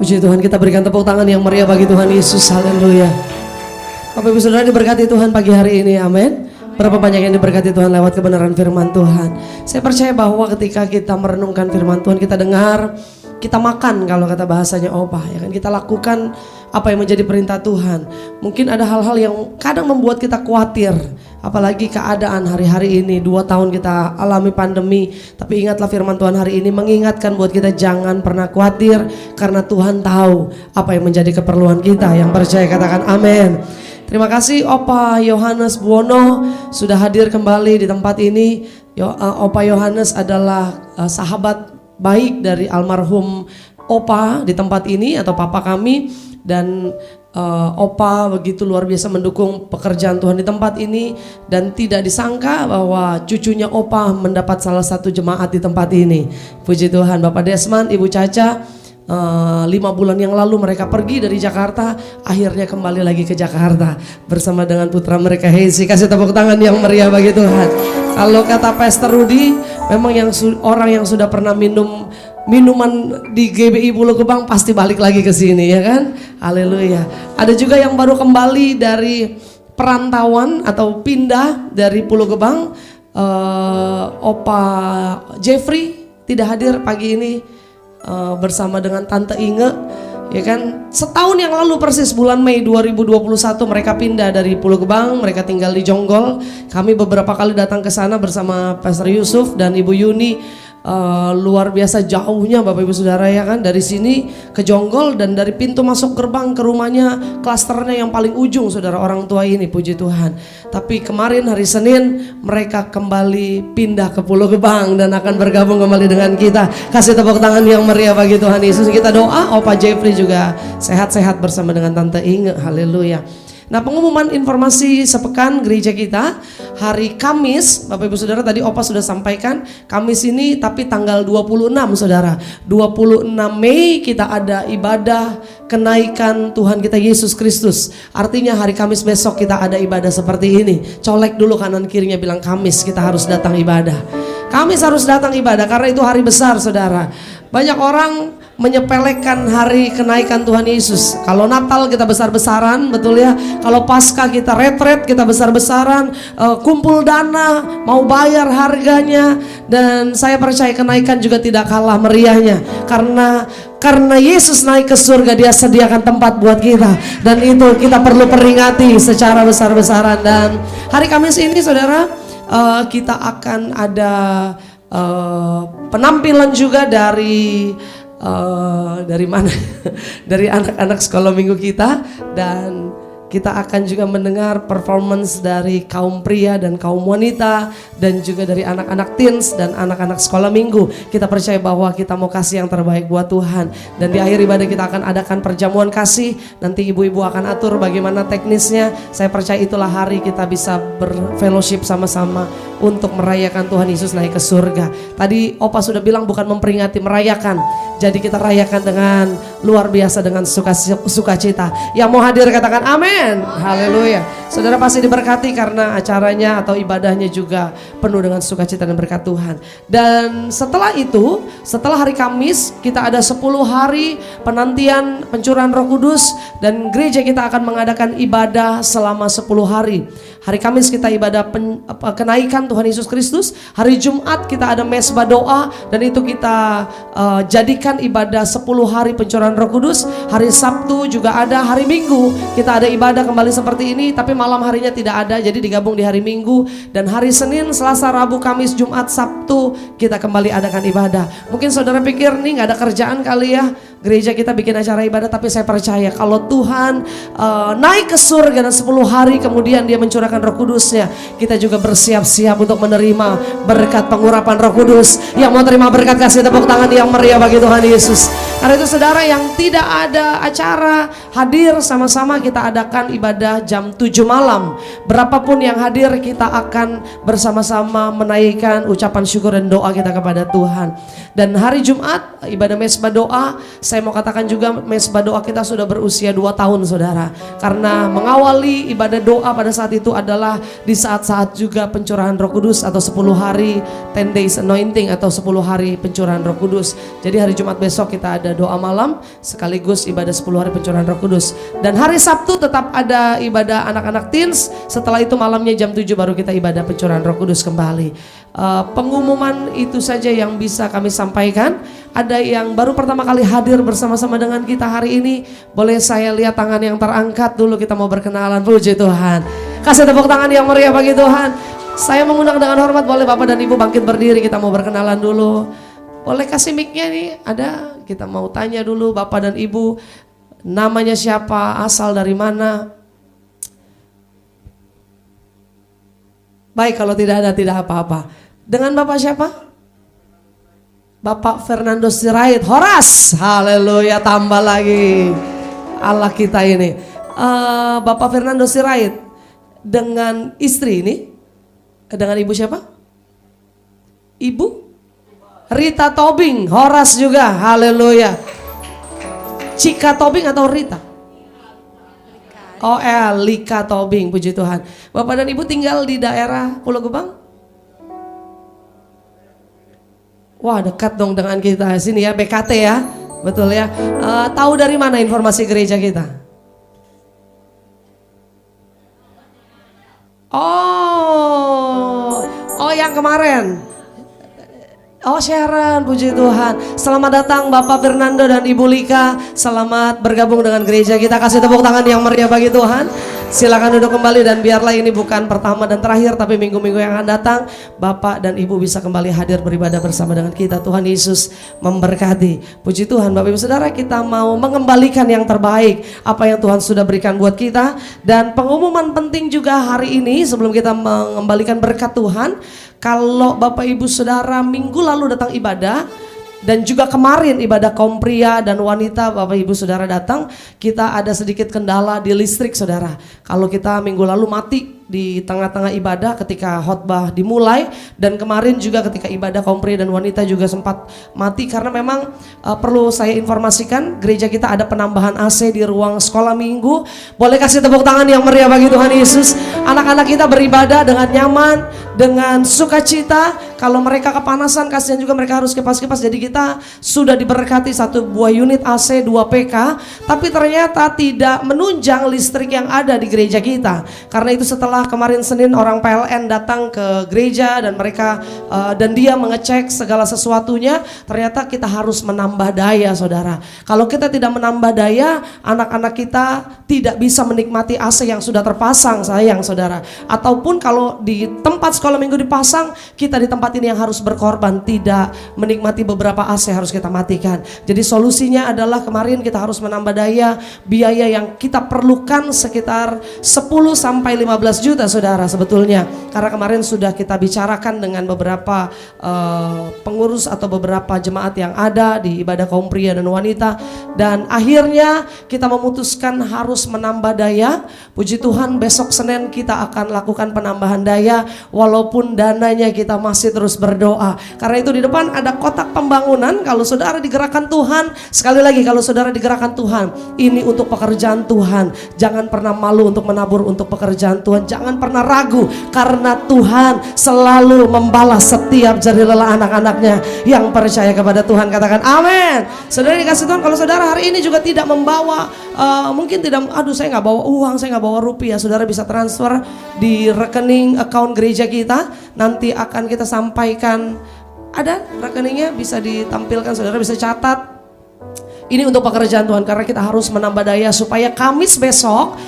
Puji Tuhan, kita berikan tepuk tangan yang meriah bagi Tuhan Yesus. Haleluya. Bapak Ibu Saudara diberkati Tuhan pagi hari ini, amin. Berapa banyak yang diberkati Tuhan lewat kebenaran firman Tuhan. Saya percaya bahwa ketika kita merenungkan firman Tuhan, kita dengar, kita makan kalau kata bahasanya Opa, ya kan, kita lakukan apa yang menjadi perintah Tuhan. Mungkin ada hal-hal yang kadang membuat kita khawatir, apalagi keadaan hari-hari ini. 2 tahun kita alami pandemi, tapi ingatlah firman Tuhan hari ini mengingatkan buat kita jangan pernah khawatir, karena Tuhan tahu apa yang menjadi keperluan kita. Yang percaya katakan amin. Terima kasih Opa Yohanes Buwono sudah hadir kembali di tempat ini. Opa Yohanes adalah sahabat baik dari almarhum Opa di tempat ini atau papa kami. Dan Opa begitu luar biasa mendukung pekerjaan Tuhan di tempat ini. Dan tidak disangka bahwa cucunya Opa mendapat salah satu jemaat di tempat ini. Puji Tuhan. Bapak Desmond, Ibu Caca, 5 bulan yang lalu mereka pergi dari Jakarta, akhirnya kembali lagi ke Jakarta bersama dengan putra mereka Hezi. Kasih tepuk tangan yang meriah bagi Tuhan. Kalau kata Pastor Rudy, memang orang yang sudah pernah minuman di GBI Pulau Gebang pasti balik lagi ke sini, ya kan? Haleluya. Ada juga yang baru kembali dari perantauan atau pindah dari Pulau Gebang. Opa Jeffrey tidak hadir pagi ini bersama dengan Tante Inge, ya kan? Setahun yang lalu persis bulan Mei 2021 mereka pindah dari Pulau Gebang, mereka tinggal di Jonggol. Kami beberapa kali datang ke sana bersama Pastor Yusuf dan Ibu Yuni. Luar biasa jauhnya Bapak Ibu Saudara, ya kan, dari sini ke Jonggol, dan dari pintu masuk gerbang ke rumahnya klasternya yang paling ujung saudara orang tua ini. Puji Tuhan. Tapi kemarin hari Senin mereka kembali pindah ke Pulau Gebang dan akan bergabung kembali dengan kita. Kasih tepuk tangan yang meriah bagi Tuhan Yesus. Kita doa Opa Jeffrey juga sehat-sehat bersama dengan Tante Inge. Haleluya. Nah, pengumuman informasi sepekan gereja kita hari Kamis, Bapak Ibu Saudara, tadi Opa sudah sampaikan, Kamis ini tapi tanggal 26 Saudara. 26 Mei kita ada ibadah kenaikan Tuhan kita Yesus Kristus. Artinya hari Kamis besok kita ada ibadah seperti ini. Colek dulu kanan kirinya, bilang Kamis kita harus datang ibadah. Kamis harus datang ibadah karena itu hari besar Saudara. Banyak orang menyepelekan hari kenaikan Tuhan Yesus. Kalau Natal kita besar-besaran, betul ya. Kalau Paskah kita retret, kita besar-besaran, kumpul dana, mau bayar harganya. Dan saya percaya kenaikan juga tidak kalah meriahnya. Karena karena Yesus naik ke surga, Dia sediakan tempat buat kita, dan itu kita perlu peringati secara besar-besaran. Dan hari Kamis ini saudara, kita akan ada penampilan juga dari mana? Dari anak-anak sekolah minggu kita, dan kita akan juga mendengar performance dari kaum pria dan kaum wanita, dan juga dari anak-anak teens dan anak-anak sekolah minggu. Kita percaya bahwa kita mau kasih yang terbaik buat Tuhan. Dan di akhir ibadah kita akan adakan perjamuan kasih. Nanti ibu-ibu akan atur bagaimana teknisnya. Saya percaya itulah hari kita bisa berfellowship sama-sama untuk merayakan Tuhan Yesus naik ke surga. Tadi Opa sudah bilang bukan memperingati, merayakan. Jadi kita rayakan dengan luar biasa, dengan sukacita. Yang mau hadir katakan amin. Haleluya. Saudara pasti diberkati karena acaranya atau ibadahnya juga penuh dengan sukacita dan berkat Tuhan. Dan setelah itu, setelah hari Kamis, kita ada 10 hari penantian pencurahan Roh Kudus, dan gereja kita akan mengadakan ibadah selama 10 hari. Hari Kamis kita ibadah kenaikan Tuhan Yesus Kristus. Hari Jumat kita ada mesbah doa, dan itu kita jadikan ibadah 10 hari pencurahan Roh Kudus. Hari Sabtu juga ada, hari Minggu kita ada ibadah kembali seperti ini, tapi malam harinya tidak ada, jadi digabung di hari Minggu. Dan hari Senin, Selasa, Rabu, Kamis, Jumat, Sabtu kita kembali adakan ibadah. Mungkin saudara pikir nih gak ada kerjaan kali ya, gereja kita bikin acara ibadah, tapi saya percaya kalau Tuhan naik ke surga dan 10 hari kemudian Dia mencurahkan Roh Kudusnya, kita juga bersiap-siap untuk menerima berkat pengurapan Roh Kudus. Yang mau terima berkat, kasih tepuk tangan yang meriah bagi Tuhan Yesus. Karena itu saudara yang tidak ada acara, hadir sama-sama kita adakan ibadah jam 7 malam. Berapapun yang hadir, kita akan bersama-sama menaikkan ucapan syukur dan doa kita kepada Tuhan. Dan hari Jumat ibadah mesbah doa, saya mau katakan juga mesbah doa kita sudah berusia 2 tahun saudara. Karena mengawali ibadah doa pada saat itu adalah di saat-saat juga pencurahan Roh Kudus, atau 10 hari 10 days anointing, atau 10 hari pencurahan Roh Kudus. Jadi hari Jumat besok kita ada doa malam sekaligus ibadah 10 hari pencurahan Roh Kudus. Dan hari Sabtu tetap ada ibadah anak-anak teens. Setelah itu malamnya jam 7 baru kita ibadah pencurahan Roh Kudus kembali. Pengumuman itu saja yang bisa kami sampaikan. Ada yang baru pertama kali hadir bersama-sama dengan kita hari ini, boleh saya lihat tangan yang terangkat dulu, kita mau berkenalan. Puji Tuhan. Kasih tepuk tangan yang meriah bagi Tuhan. Saya mengundang dengan hormat, boleh Bapak dan Ibu bangkit berdiri, kita mau berkenalan dulu. Boleh kasih mic-nya nih, ada, kita mau tanya dulu Bapak dan Ibu, namanya siapa, asal dari mana. Baik, kalau tidak ada tidak apa-apa. Dengan Bapak siapa? Bapak Fernando Sirait, Horas. Haleluya, tambah lagi Allah kita ini. Bapak Fernando Sirait dengan istri ini, dengan ibu siapa? Ibu Rita Tobing, Horas juga, haleluya. Cika Tobing atau Rita? Oh, Lika Tobing, puji Tuhan. Bapak dan Ibu tinggal di daerah Pulau Gebang? Wah, dekat dong dengan kita sini ya, BKT ya, betul ya. Tahu dari mana informasi gereja kita? Oh yang kemarin. Oh Sharon, puji Tuhan. Selamat datang Bapak Fernando dan Ibu Lika. Selamat bergabung dengan gereja kita. Kasih tepuk tangan yang meriah bagi Tuhan. Silakan duduk kembali, dan biarlah ini bukan pertama dan terakhir, tapi minggu-minggu yang akan datang Bapak dan Ibu bisa kembali hadir beribadah bersama dengan kita. Tuhan Yesus memberkati. Puji Tuhan Bapak Ibu Saudara, kita mau mengembalikan yang terbaik apa yang Tuhan sudah berikan buat kita. Dan pengumuman penting juga hari ini sebelum kita mengembalikan berkat Tuhan. Kalau Bapak Ibu Saudara minggu lalu datang ibadah, dan juga kemarin ibadah kaum pria dan wanita Bapak Ibu Saudara datang, kita ada sedikit kendala di listrik saudara. Kalau kita minggu lalu mati di tengah-tengah ibadah ketika khotbah dimulai, dan kemarin juga ketika ibadah kaum pria dan wanita juga sempat mati karena memang perlu saya informasikan, gereja kita ada penambahan AC di ruang sekolah minggu. Boleh kasih tepuk tangan yang meriah bagi Tuhan Yesus. Anak-anak kita beribadah dengan nyaman, dengan sukacita. Kalau mereka kepanasan, kasihan juga mereka harus kipas-kipas. Jadi kita sudah diberkati 1 buah unit AC 2 PK, tapi ternyata tidak menunjang listrik yang ada di gereja kita. Karena itu setelah kemarin Senin orang PLN datang ke gereja dan mereka dan dia mengecek segala sesuatunya, ternyata kita harus menambah daya, saudara. Kalau kita tidak menambah daya, anak-anak kita tidak bisa menikmati AC yang sudah terpasang, sayang saudara. Ataupun kalau di tempat sekolah minggu dipasang, kita di tempat ini yang harus berkorban, tidak menikmati beberapa AC harus kita matikan. Jadi solusinya adalah kemarin kita harus menambah daya, biaya yang kita perlukan sekitar 10 sampai 15 juta saudara sebetulnya. Karena kemarin sudah kita bicarakan dengan beberapa pengurus atau beberapa jemaat yang ada di ibadah kaum pria dan wanita, dan akhirnya kita memutuskan harus menambah daya. Puji Tuhan besok Senin kita akan lakukan penambahan daya, walaupun dananya kita masih terus berdoa. Karena itu di depan ada kotak pembangunan. Kalau saudara digerakkan Tuhan, sekali lagi kalau saudara digerakkan Tuhan, ini untuk pekerjaan Tuhan. Jangan pernah malu untuk menabur untuk pekerjaan Tuhan. Jangan pernah ragu, karena Tuhan selalu membalas setiap jerih lelah anak-anaknya yang percaya kepada Tuhan. Katakan amin. Saudara dikasih Tuhan, kalau saudara hari ini juga tidak membawa mungkin tidak, aduh saya nggak bawa uang, saya nggak bawa rupiah, saudara bisa transfer di rekening account gereja kita. Nanti akan kita sampaikan, ada rekeningnya bisa ditampilkan, saudara bisa catat. Ini untuk pekerjaan Tuhan, karena kita harus menambah daya supaya Kamis besok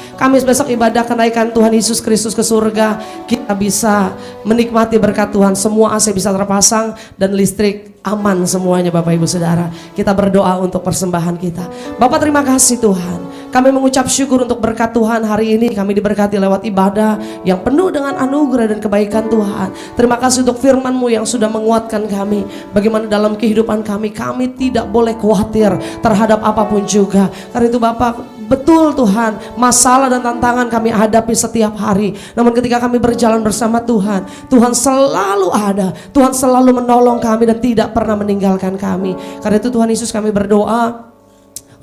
ibadah kenaikan Tuhan Yesus Kristus ke surga, kita bisa menikmati berkat Tuhan. Semua AC bisa terpasang dan listrik aman semuanya Bapak Ibu Saudara. Kita berdoa untuk persembahan kita. Bapak terima kasih Tuhan. Kami mengucap syukur untuk berkat Tuhan hari ini. Kami diberkati lewat ibadah yang penuh dengan anugerah dan kebaikan Tuhan. Terima kasih untuk firman-Mu yang sudah menguatkan kami. Bagaimana dalam kehidupan kami tidak boleh khawatir terhadap apapun juga. Karena itu Bapak, betul Tuhan, masalah dan tantangan kami hadapi setiap hari. Namun ketika kami berjalan bersama Tuhan, Tuhan selalu ada. Tuhan selalu menolong kami dan tidak pernah meninggalkan kami. Karena itu Tuhan Yesus, kami berdoa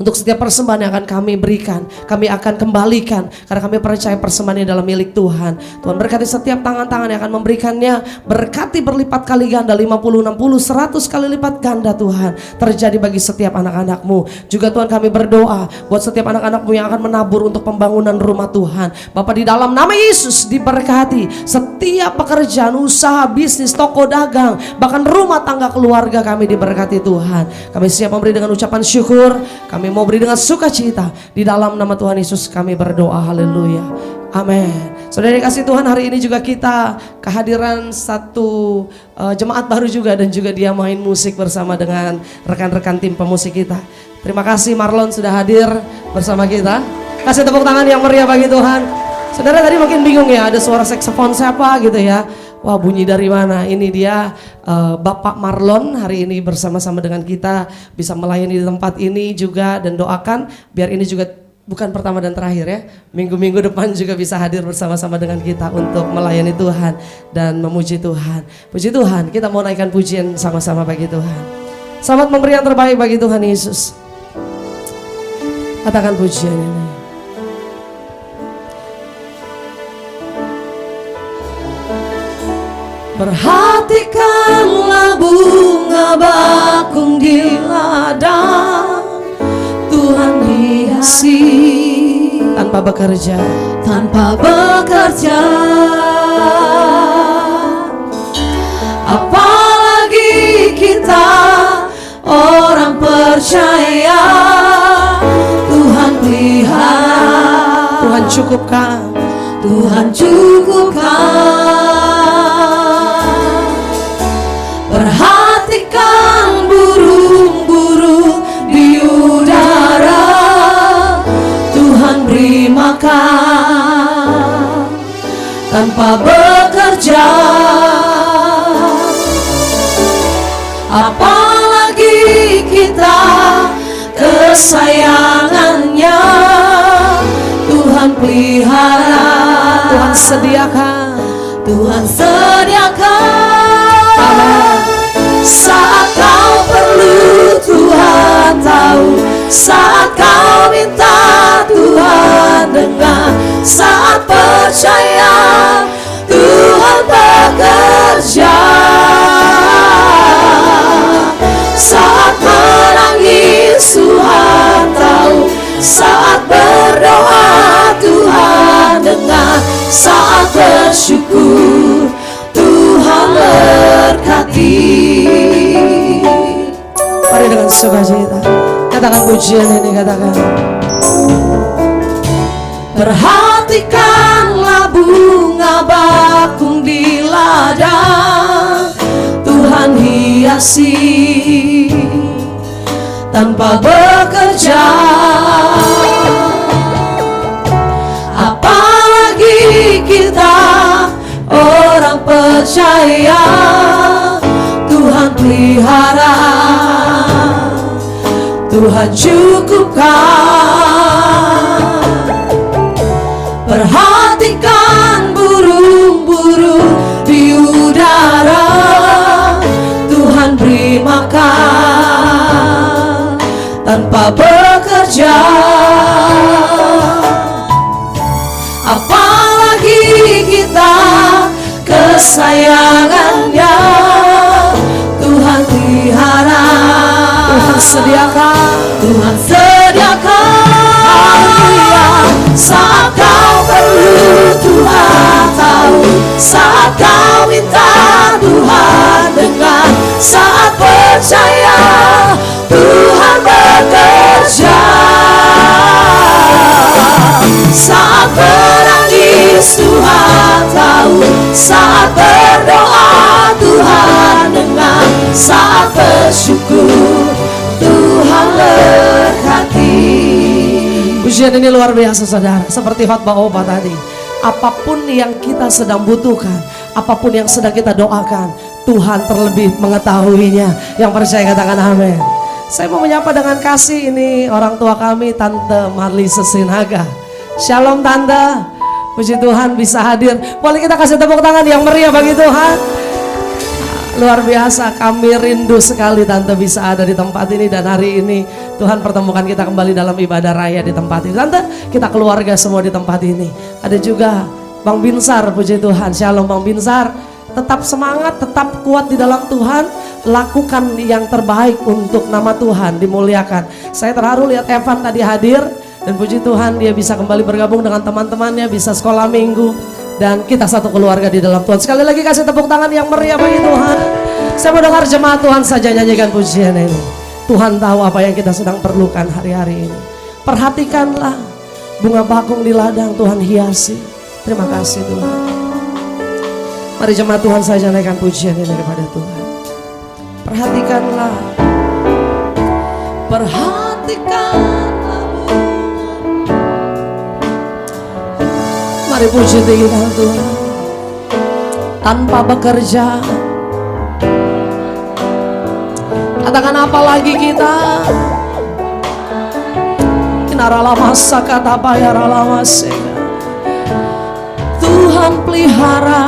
untuk setiap persembahan yang akan kami berikan, kami akan kembalikan, karena kami percaya persembahan ini adalah milik Tuhan. Tuhan berkati setiap tangan-tangan yang akan memberikannya, berkati berlipat kali ganda, 50, 60, 100 kali lipat ganda Tuhan terjadi bagi setiap anak-anak-Mu. Juga Tuhan kami berdoa buat setiap anak-anak-Mu yang akan menabur untuk pembangunan rumah Tuhan. Bapak di dalam nama Yesus diberkati setiap pekerjaan, usaha, bisnis, toko dagang, bahkan rumah tangga keluarga kami diberkati Tuhan. Kami siap memberi dengan ucapan syukur, kami mau beri dengan sukacita. Di dalam nama Tuhan Yesus kami berdoa, haleluya, amin. Saudara dikasih Tuhan, hari ini juga kita kehadiran satu jemaat baru juga, dan juga dia main musik bersama dengan rekan-rekan tim pemusik kita. Terima kasih Marlon sudah hadir bersama kita. Kasih tepuk tangan yang meriah bagi Tuhan. Saudara tadi mungkin bingung ya, ada suara saksofon siapa gitu ya. Wah, bunyi dari mana? Ini dia Bapak Marlon hari ini bersama-sama dengan kita bisa melayani di tempat ini juga, dan doakan biar ini juga bukan pertama dan terakhir ya. Minggu-minggu depan juga bisa hadir bersama-sama dengan kita untuk melayani Tuhan dan memuji Tuhan. Puji Tuhan, kita mau naikkan pujian sama-sama bagi Tuhan. Selamat memberi yang terbaik bagi Tuhan Yesus. Katakan pujian ini. Perhatikanlah bunga bakung di ladang, Tuhan hiasi tanpa bekerja, apalagi kita orang percaya. Tuhan pelihara, Tuhan cukupkan, perhatikan burung-burung di udara, Tuhan beri makan tanpa bekerja. Apalagi kita kesayangannya, Tuhan pelihara, Tuhan sediakan, saat kau perlu Tuhan tahu, saat kau minta Tuhan dengar, saat percaya Tuhan bekerja. saat berdoa Tuhan dengar, saat bersyukur Tuhan berkati. Mari dengan sukacita katakan pujian ini, katakan. Perhatikanlah bunga bakung di ladang, Tuhan hiasi tanpa bekerja. Apalagi kita orang percaya, Tuhan pelihara, Tuhan cukupkan. Perhatikan burung-burung di udara, Tuhan beri makan tanpa bekerja. Apalagi kita kesayangannya, Tuhan pelihara, Tuhan sediakan, Tuhan sediakan. Saat kau perlu Tuhan tahu, saat kau minta Tuhan dengar, saat percaya Tuhan bekerja. Saat menangis Tuhan tahu, saat berdoa Tuhan dengar, saat bersyukur Tuhan berkati. Pujian ini luar biasa saudara, seperti khotbah Opa tadi. Apapun yang kita sedang butuhkan, apapun yang sedang kita doakan, Tuhan terlebih mengetahuinya. Yang percaya katakan amin. Saya mau menyapa dengan kasih ini orang tua kami, Tante Marli Sesinaga. Shalom Tante, puji Tuhan bisa hadir. Boleh kita kasih tepuk tangan yang meriah bagi Tuhan. Luar biasa, kami rindu sekali Tante bisa ada di tempat ini. Dan hari ini Tuhan pertemukan kita kembali dalam ibadah raya di tempat ini. Tante, kita keluarga semua di tempat ini. Ada juga Bang Binsar, puji Tuhan. Shalom Bang Binsar. Tetap semangat, tetap kuat di dalam Tuhan. Lakukan yang terbaik untuk nama Tuhan dimuliakan. Saya terharu lihat Evan tadi hadir. Dan puji Tuhan dia bisa kembali bergabung dengan teman-temannya, bisa sekolah minggu. Dan kita satu keluarga di dalam Tuhan. Sekali lagi kasih tepuk tangan yang meriah bagi Tuhan. Saya mau dengar jemaat Tuhan saja nyanyikan pujian ini. Tuhan tahu apa yang kita sedang perlukan hari-hari ini. Perhatikanlah bunga bakung di ladang, Tuhan hiasi. Terima kasih Tuhan. Mari jemaat Tuhan saja naikkan pujian ini kepada Tuhan. Perhatikanlah, perhatikanlah bunga. Mari puji Tuhan Tuhan. Tanpa bekerja, katakan apa lagi kita? Inarala masa kata bayarala masega. Tuhan pelihara,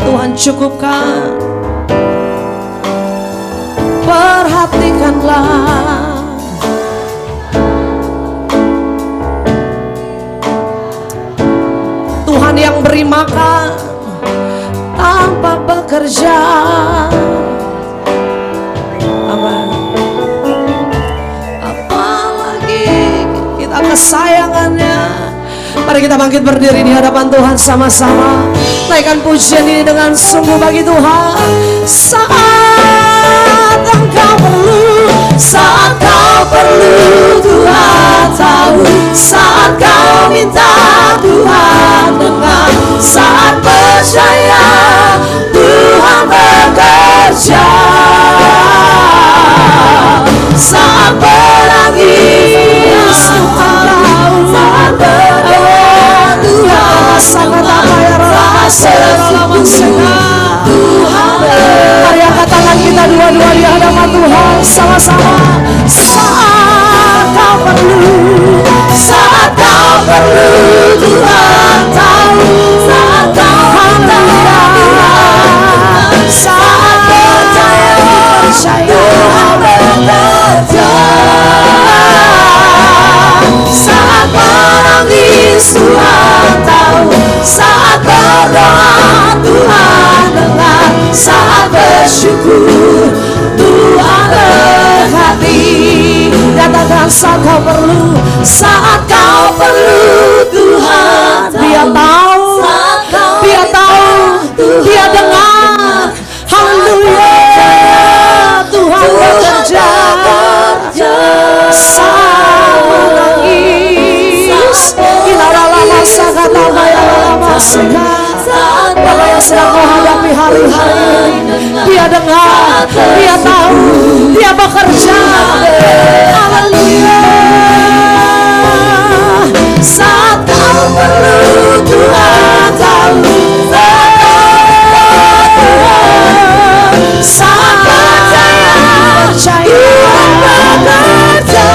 Tuhan cukupkan. Perhatikanlah, Tuhan yang beri makan tanpa bekerja. Amin. Apalagi kita kesayangannya. Mari kita bangkit berdiri di hadapan Tuhan sama-sama. Naikkan pujian ini dengan sungguh bagi Tuhan. Saat engkau perlu, saat kau perlu Tuhan tahu, saat kau minta Tuhan dengar, saat percaya Tuhan bekerja. Saat menangis Tuhan tahu, saat berdoa Tuhan sangat apa yang rasa Tuhan. Mari angkat tangan kita dua-dua di hadapan Tuhan sama-sama. Saat kau perlu, saat kau perlu Tuhan tahu, saat kau minta Tuhan, saat percaya Tuhan bekerja. Saat menangis Tuhan tahu, saat berdoa Tuhan dengar, saat bersyukur Tuhan berhati. Katakan saat kau perlu, saat kau perlu Tuhan. Dia tahu, dia tahu, dia dengar. Haleluya, Tuhan bekerja saat menangis. Ilalala sakata bayalala sekat. Apa yang sedang kau hadapi hari-hari ini, dia dengar, dia tahu, dia bekerja. Haleluya. Saat kau perlu Tuhan tahu, saat percaya Tuhan bekerja.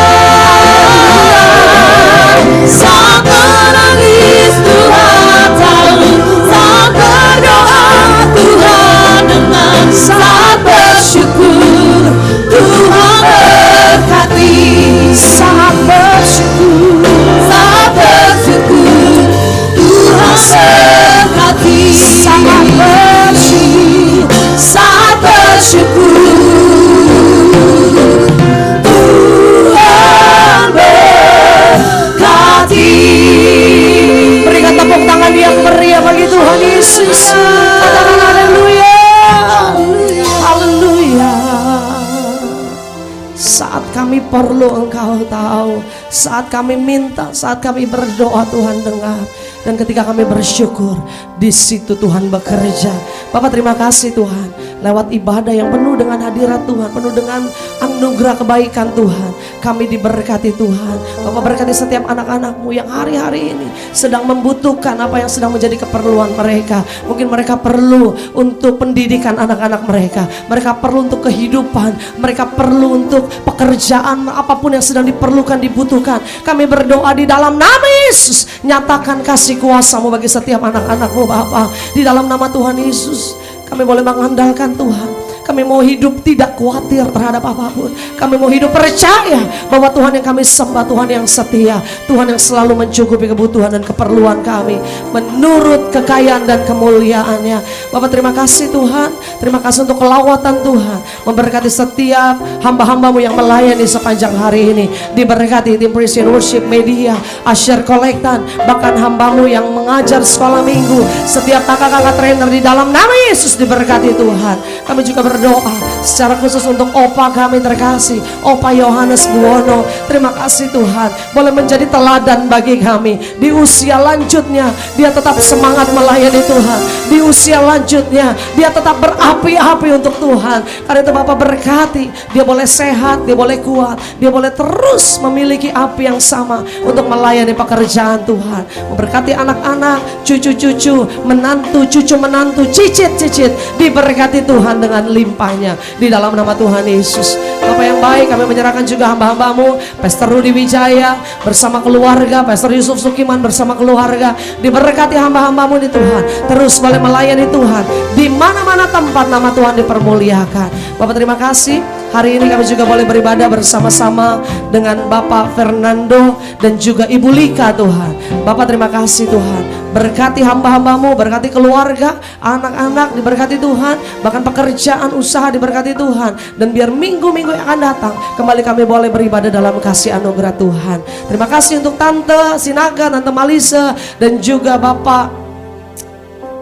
Saat menangis Tuhan tahu, saat berdoa Tuhan dengar, saat bersyukur Tuhan berkati. Saat bersyukur Tuhan berkati. Saat bersyukur Tuhan berkati. Berikan tepuk tangan yang meriah bagi Tuhan Yesus. Katakan haleluya, haleluya. Saat kami perlu Engkau tahu, saat kami minta, saat kami berdoa Tuhan dengar. Dan ketika kami bersyukur, di situ Tuhan bekerja. Bapak terima kasih Tuhan, lewat ibadah yang penuh dengan hadirat Tuhan, penuh dengan anugerah kebaikan Tuhan, kami diberkati Tuhan. Bapak berkati setiap anak-anak-Mu yang hari-hari ini sedang membutuhkan apa yang sedang menjadi keperluan mereka. Mungkin mereka perlu untuk pendidikan anak-anak mereka, mereka perlu untuk kehidupan, mereka perlu untuk pekerjaan, apapun yang sedang diperlukan, dibutuhkan. Kami berdoa di dalam nama Yesus, nyatakan kasih kuasa-Mu bagi setiap anak-anak-Mu Bapa. Di dalam nama Tuhan Yesus, kami boleh mengandalkan Tuhan. Kami mau hidup tidak khawatir terhadap apapun. Kami mau hidup percaya bahwa Tuhan yang kami sembah, Tuhan yang setia, Tuhan yang selalu mencukupi kebutuhan dan keperluan kami menurut kekayaan dan kemuliaan-Nya. Bapak terima kasih Tuhan, terima kasih untuk kelawatan Tuhan, memberkati setiap hamba-hamba-Mu yang melayani sepanjang hari ini. Diberkati tim Praise and Worship Media, Asher Kolektan, bahkan hamba-Mu yang mengajar sekolah minggu, setiap kakak-kakak trainer di dalam nama Yesus diberkati Tuhan. Kami juga berdoa secara khusus untuk Opa kami terkasih, Opa Yohanes Buwono. Terima kasih Tuhan, boleh menjadi teladan bagi kami. Di usia lanjutnya dia tetap semangat melayani Tuhan. Di usia lanjutnya dia tetap berapi-api untuk Tuhan. Karena itu Bapak berkati, dia boleh sehat, dia boleh kuat, dia boleh terus memiliki api yang sama untuk melayani pekerjaan Tuhan. Memberkati anak-anak, cucu-cucu, menantu, cucu menantu, cicit-cicit, diberkati Tuhan dengan limpahnya di dalam nama Tuhan Yesus. Bapak yang baik, kami menyerahkan juga hamba-hamba-Mu, Pastor Rudi Wijaya bersama keluarga, Pastor Yusuf Sukiman bersama keluarga. Diberkati hamba-hamba-Mu di Tuhan, terus boleh melayani Tuhan di mana-mana tempat nama Tuhan dipermuliakan. Bapak terima kasih. Hari ini kami juga boleh beribadah bersama-sama dengan Bapak Fernando dan juga Ibu Lika Tuhan. Bapak terima kasih Tuhan, berkati hamba-hamba-Mu, berkati keluarga, anak-anak diberkati Tuhan, bahkan pekerjaan usaha diberkati Tuhan. Dan biar minggu-minggu yang akan datang kembali kami boleh beribadah dalam kasih anugerah Tuhan. Terima kasih untuk Tante Sinaga, Tante Malisa, dan juga Bapak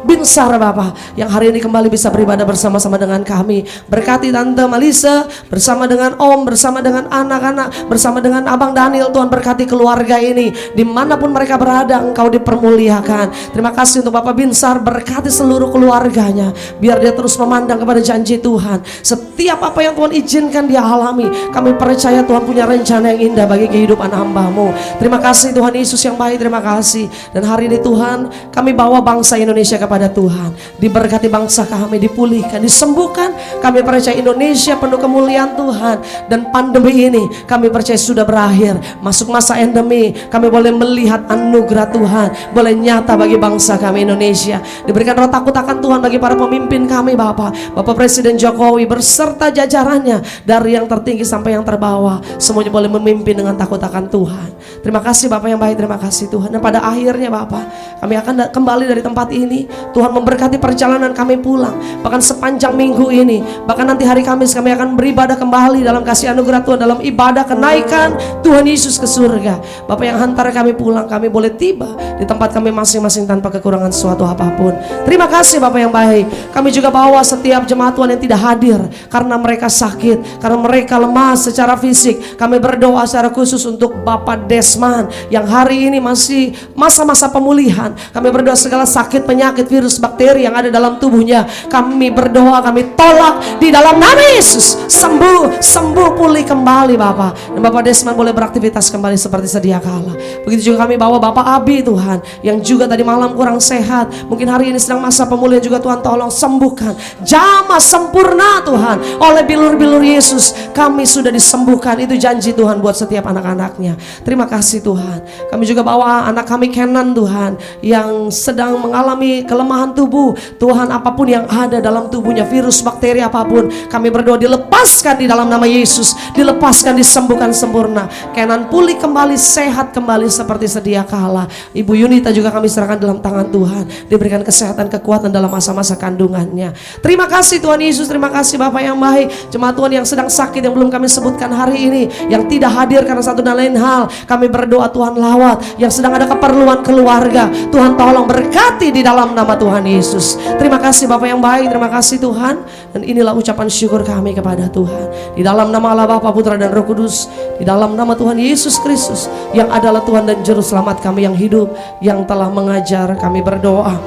Binsar Bapak yang hari ini kembali bisa beribadah bersama-sama dengan kami. Berkati Tante Malisa bersama dengan Om, bersama dengan anak-anak, bersama dengan Abang Daniel. Tuhan berkati keluarga ini, dimanapun mereka berada Engkau dipermuliakan. Terima kasih untuk Bapak Binsar, berkati seluruh keluarganya, biar dia terus memandang kepada janji Tuhan. Setiap apa yang Tuhan izinkan dia alami, kami percaya Tuhan punya rencana yang indah bagi kehidupan hamba-Mu. Terima kasih Tuhan Yesus yang baik, terima kasih. Dan hari ini Tuhan, kami bawa bangsa Indonesia kepada Tuhan. Diberkati bangsa kami, dipulihkan, disembuhkan. Kami percaya Indonesia penuh kemuliaan Tuhan. Dan pandemi ini kami percaya sudah berakhir. Masuk masa endemi, kami boleh melihat anugerah Tuhan boleh nyata bagi bangsa kami Indonesia. Diberikan roh takut akan Tuhan bagi para pemimpin kami Bapak Presiden Jokowi beserta jajarannya, dari yang tertinggi sampai yang terbawah, semuanya boleh memimpin dengan takut akan Tuhan. Terima kasih Bapak yang baik, terima kasih Tuhan. Dan pada akhirnya Bapak, kami akan kembali dari tempat ini Tuhan memberkati perjalanan kami pulang, bahkan sepanjang minggu ini, bahkan nanti hari Kamis kami akan beribadah kembali dalam kasih anugerah Tuhan, dalam ibadah kenaikan Tuhan Yesus ke surga. Bapak yang hantar kami pulang, kami boleh tiba di tempat kami masing-masing tanpa kekurangan suatu apapun. Terima kasih Bapak yang baik. Kami juga bawa setiap jemaat Tuhan yang tidak hadir karena mereka sakit, karena mereka lemah secara fisik. Kami berdoa secara khusus untuk Bapak Desman yang hari ini masih masa-masa pemulihan. Kami berdoa segala sakit, penyakit, virus, bakteri yang ada dalam tubuhnya, kami berdoa, kami tolak di dalam nama Yesus. Sembuh pulih kembali Bapak. Dan Bapak Desman boleh beraktivitas kembali seperti sedia kala. Begitu juga kami bawa Bapak Abi Tuhan, yang juga tadi malam kurang sehat, mungkin hari ini sedang masa pemulihan juga. Tuhan tolong sembuhkan, jamah sempurna Tuhan oleh bilur-bilur Yesus. Kami sudah disembuhkan, itu janji Tuhan buat setiap anak-anaknya. Terima kasih Tuhan. Kami juga bawa anak kami Kenan Tuhan, yang sedang mengalami kelemahan tubuh. Tuhan, apapun yang ada dalam tubuhnya, virus, bakteri apapun, kami berdoa dilepaskan di dalam nama Yesus, dilepaskan, disembuhkan sempurna. Kenan pulih kembali, sehat kembali seperti sedia kala. Ibu Yunita juga kami serahkan dalam tangan Tuhan, diberikan kesehatan, kekuatan dalam masa-masa kandungannya. Terima kasih Tuhan Yesus, terima kasih Bapak yang baik. Jemaat Tuhan yang sedang sakit, yang belum kami sebutkan hari ini, yang tidak hadir karena satu dan lain hal, kami berdoa Tuhan lawat. Yang sedang ada keperluan keluarga, Tuhan tolong berkati di dalam nama Tuhan Yesus. Terima kasih Bapak yang baik, terima kasih Tuhan. Dan inilah ucapan syukur kami kepada Tuhan. Di dalam nama Allah Bapa, Putra dan Roh Kudus, di dalam nama Tuhan Yesus Kristus yang adalah Tuhan dan Juru Selamat kami yang hidup, yang telah mengajar, kami berdoa.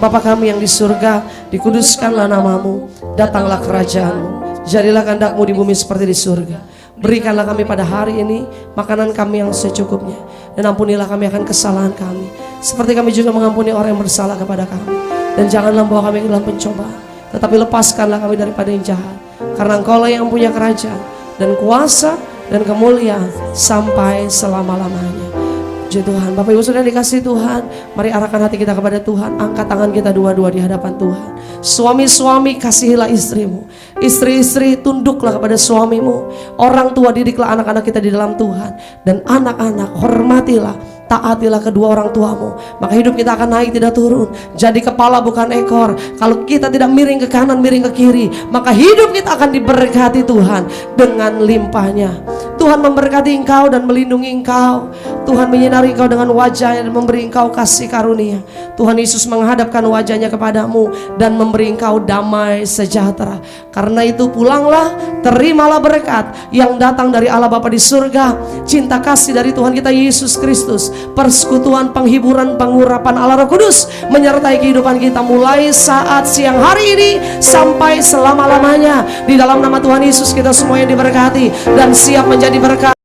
Bapa kami yang di surga, dikuduskanlah namamu, datanglah kerajaanmu, jadilah kehendak-mu di bumi seperti di surga. Berikanlah kami pada hari ini makanan kami yang secukupnya, dan ampunilah kami akan kesalahan kami, seperti kami juga mengampuni orang yang bersalah kepada kami. Dan janganlah membawa kami ke dalam pencobaan, tetapi lepaskanlah kami daripada yang jahat, karena Engkaulah yang punya kerajaan dan kuasa dan kemuliaan sampai selama-lamanya. Puji Tuhan. Bapak Ibu Saudara dikasih Tuhan, mari arahkan hati kita kepada Tuhan. Angkat tangan kita dua-dua di hadapan Tuhan. Suami-suami, kasihilah istrimu. Istri-istri, tunduklah kepada suamimu. Orang tua, didiklah anak-anak kita di dalam Tuhan. Dan anak-anak, hormatilah, taatilah kedua orang tuamu, maka hidup kita akan naik tidak turun. Jadi kepala bukan ekor. Kalau kita tidak miring ke kanan, miring ke kiri, maka hidup kita akan diberkati Tuhan dengan limpahnya. Tuhan memberkati engkau dan melindungi engkau. Tuhan menyinari engkau dengan wajahnya dan memberi engkau kasih karunia. Tuhan Yesus menghadapkan wajahnya kepadamu dan memberi engkau damai sejahtera. Karena itu pulanglah, terimalah berkat yang datang dari Allah Bapa di surga, cinta kasih dari Tuhan kita Yesus Kristus, persekutuan, penghiburan, pengurapan Allah Roh Kudus menyertai kehidupan kita mulai saat siang hari ini sampai selama-lamanya. Di dalam nama Tuhan Yesus kita semua yang diberkati dan siap menjadi berkat.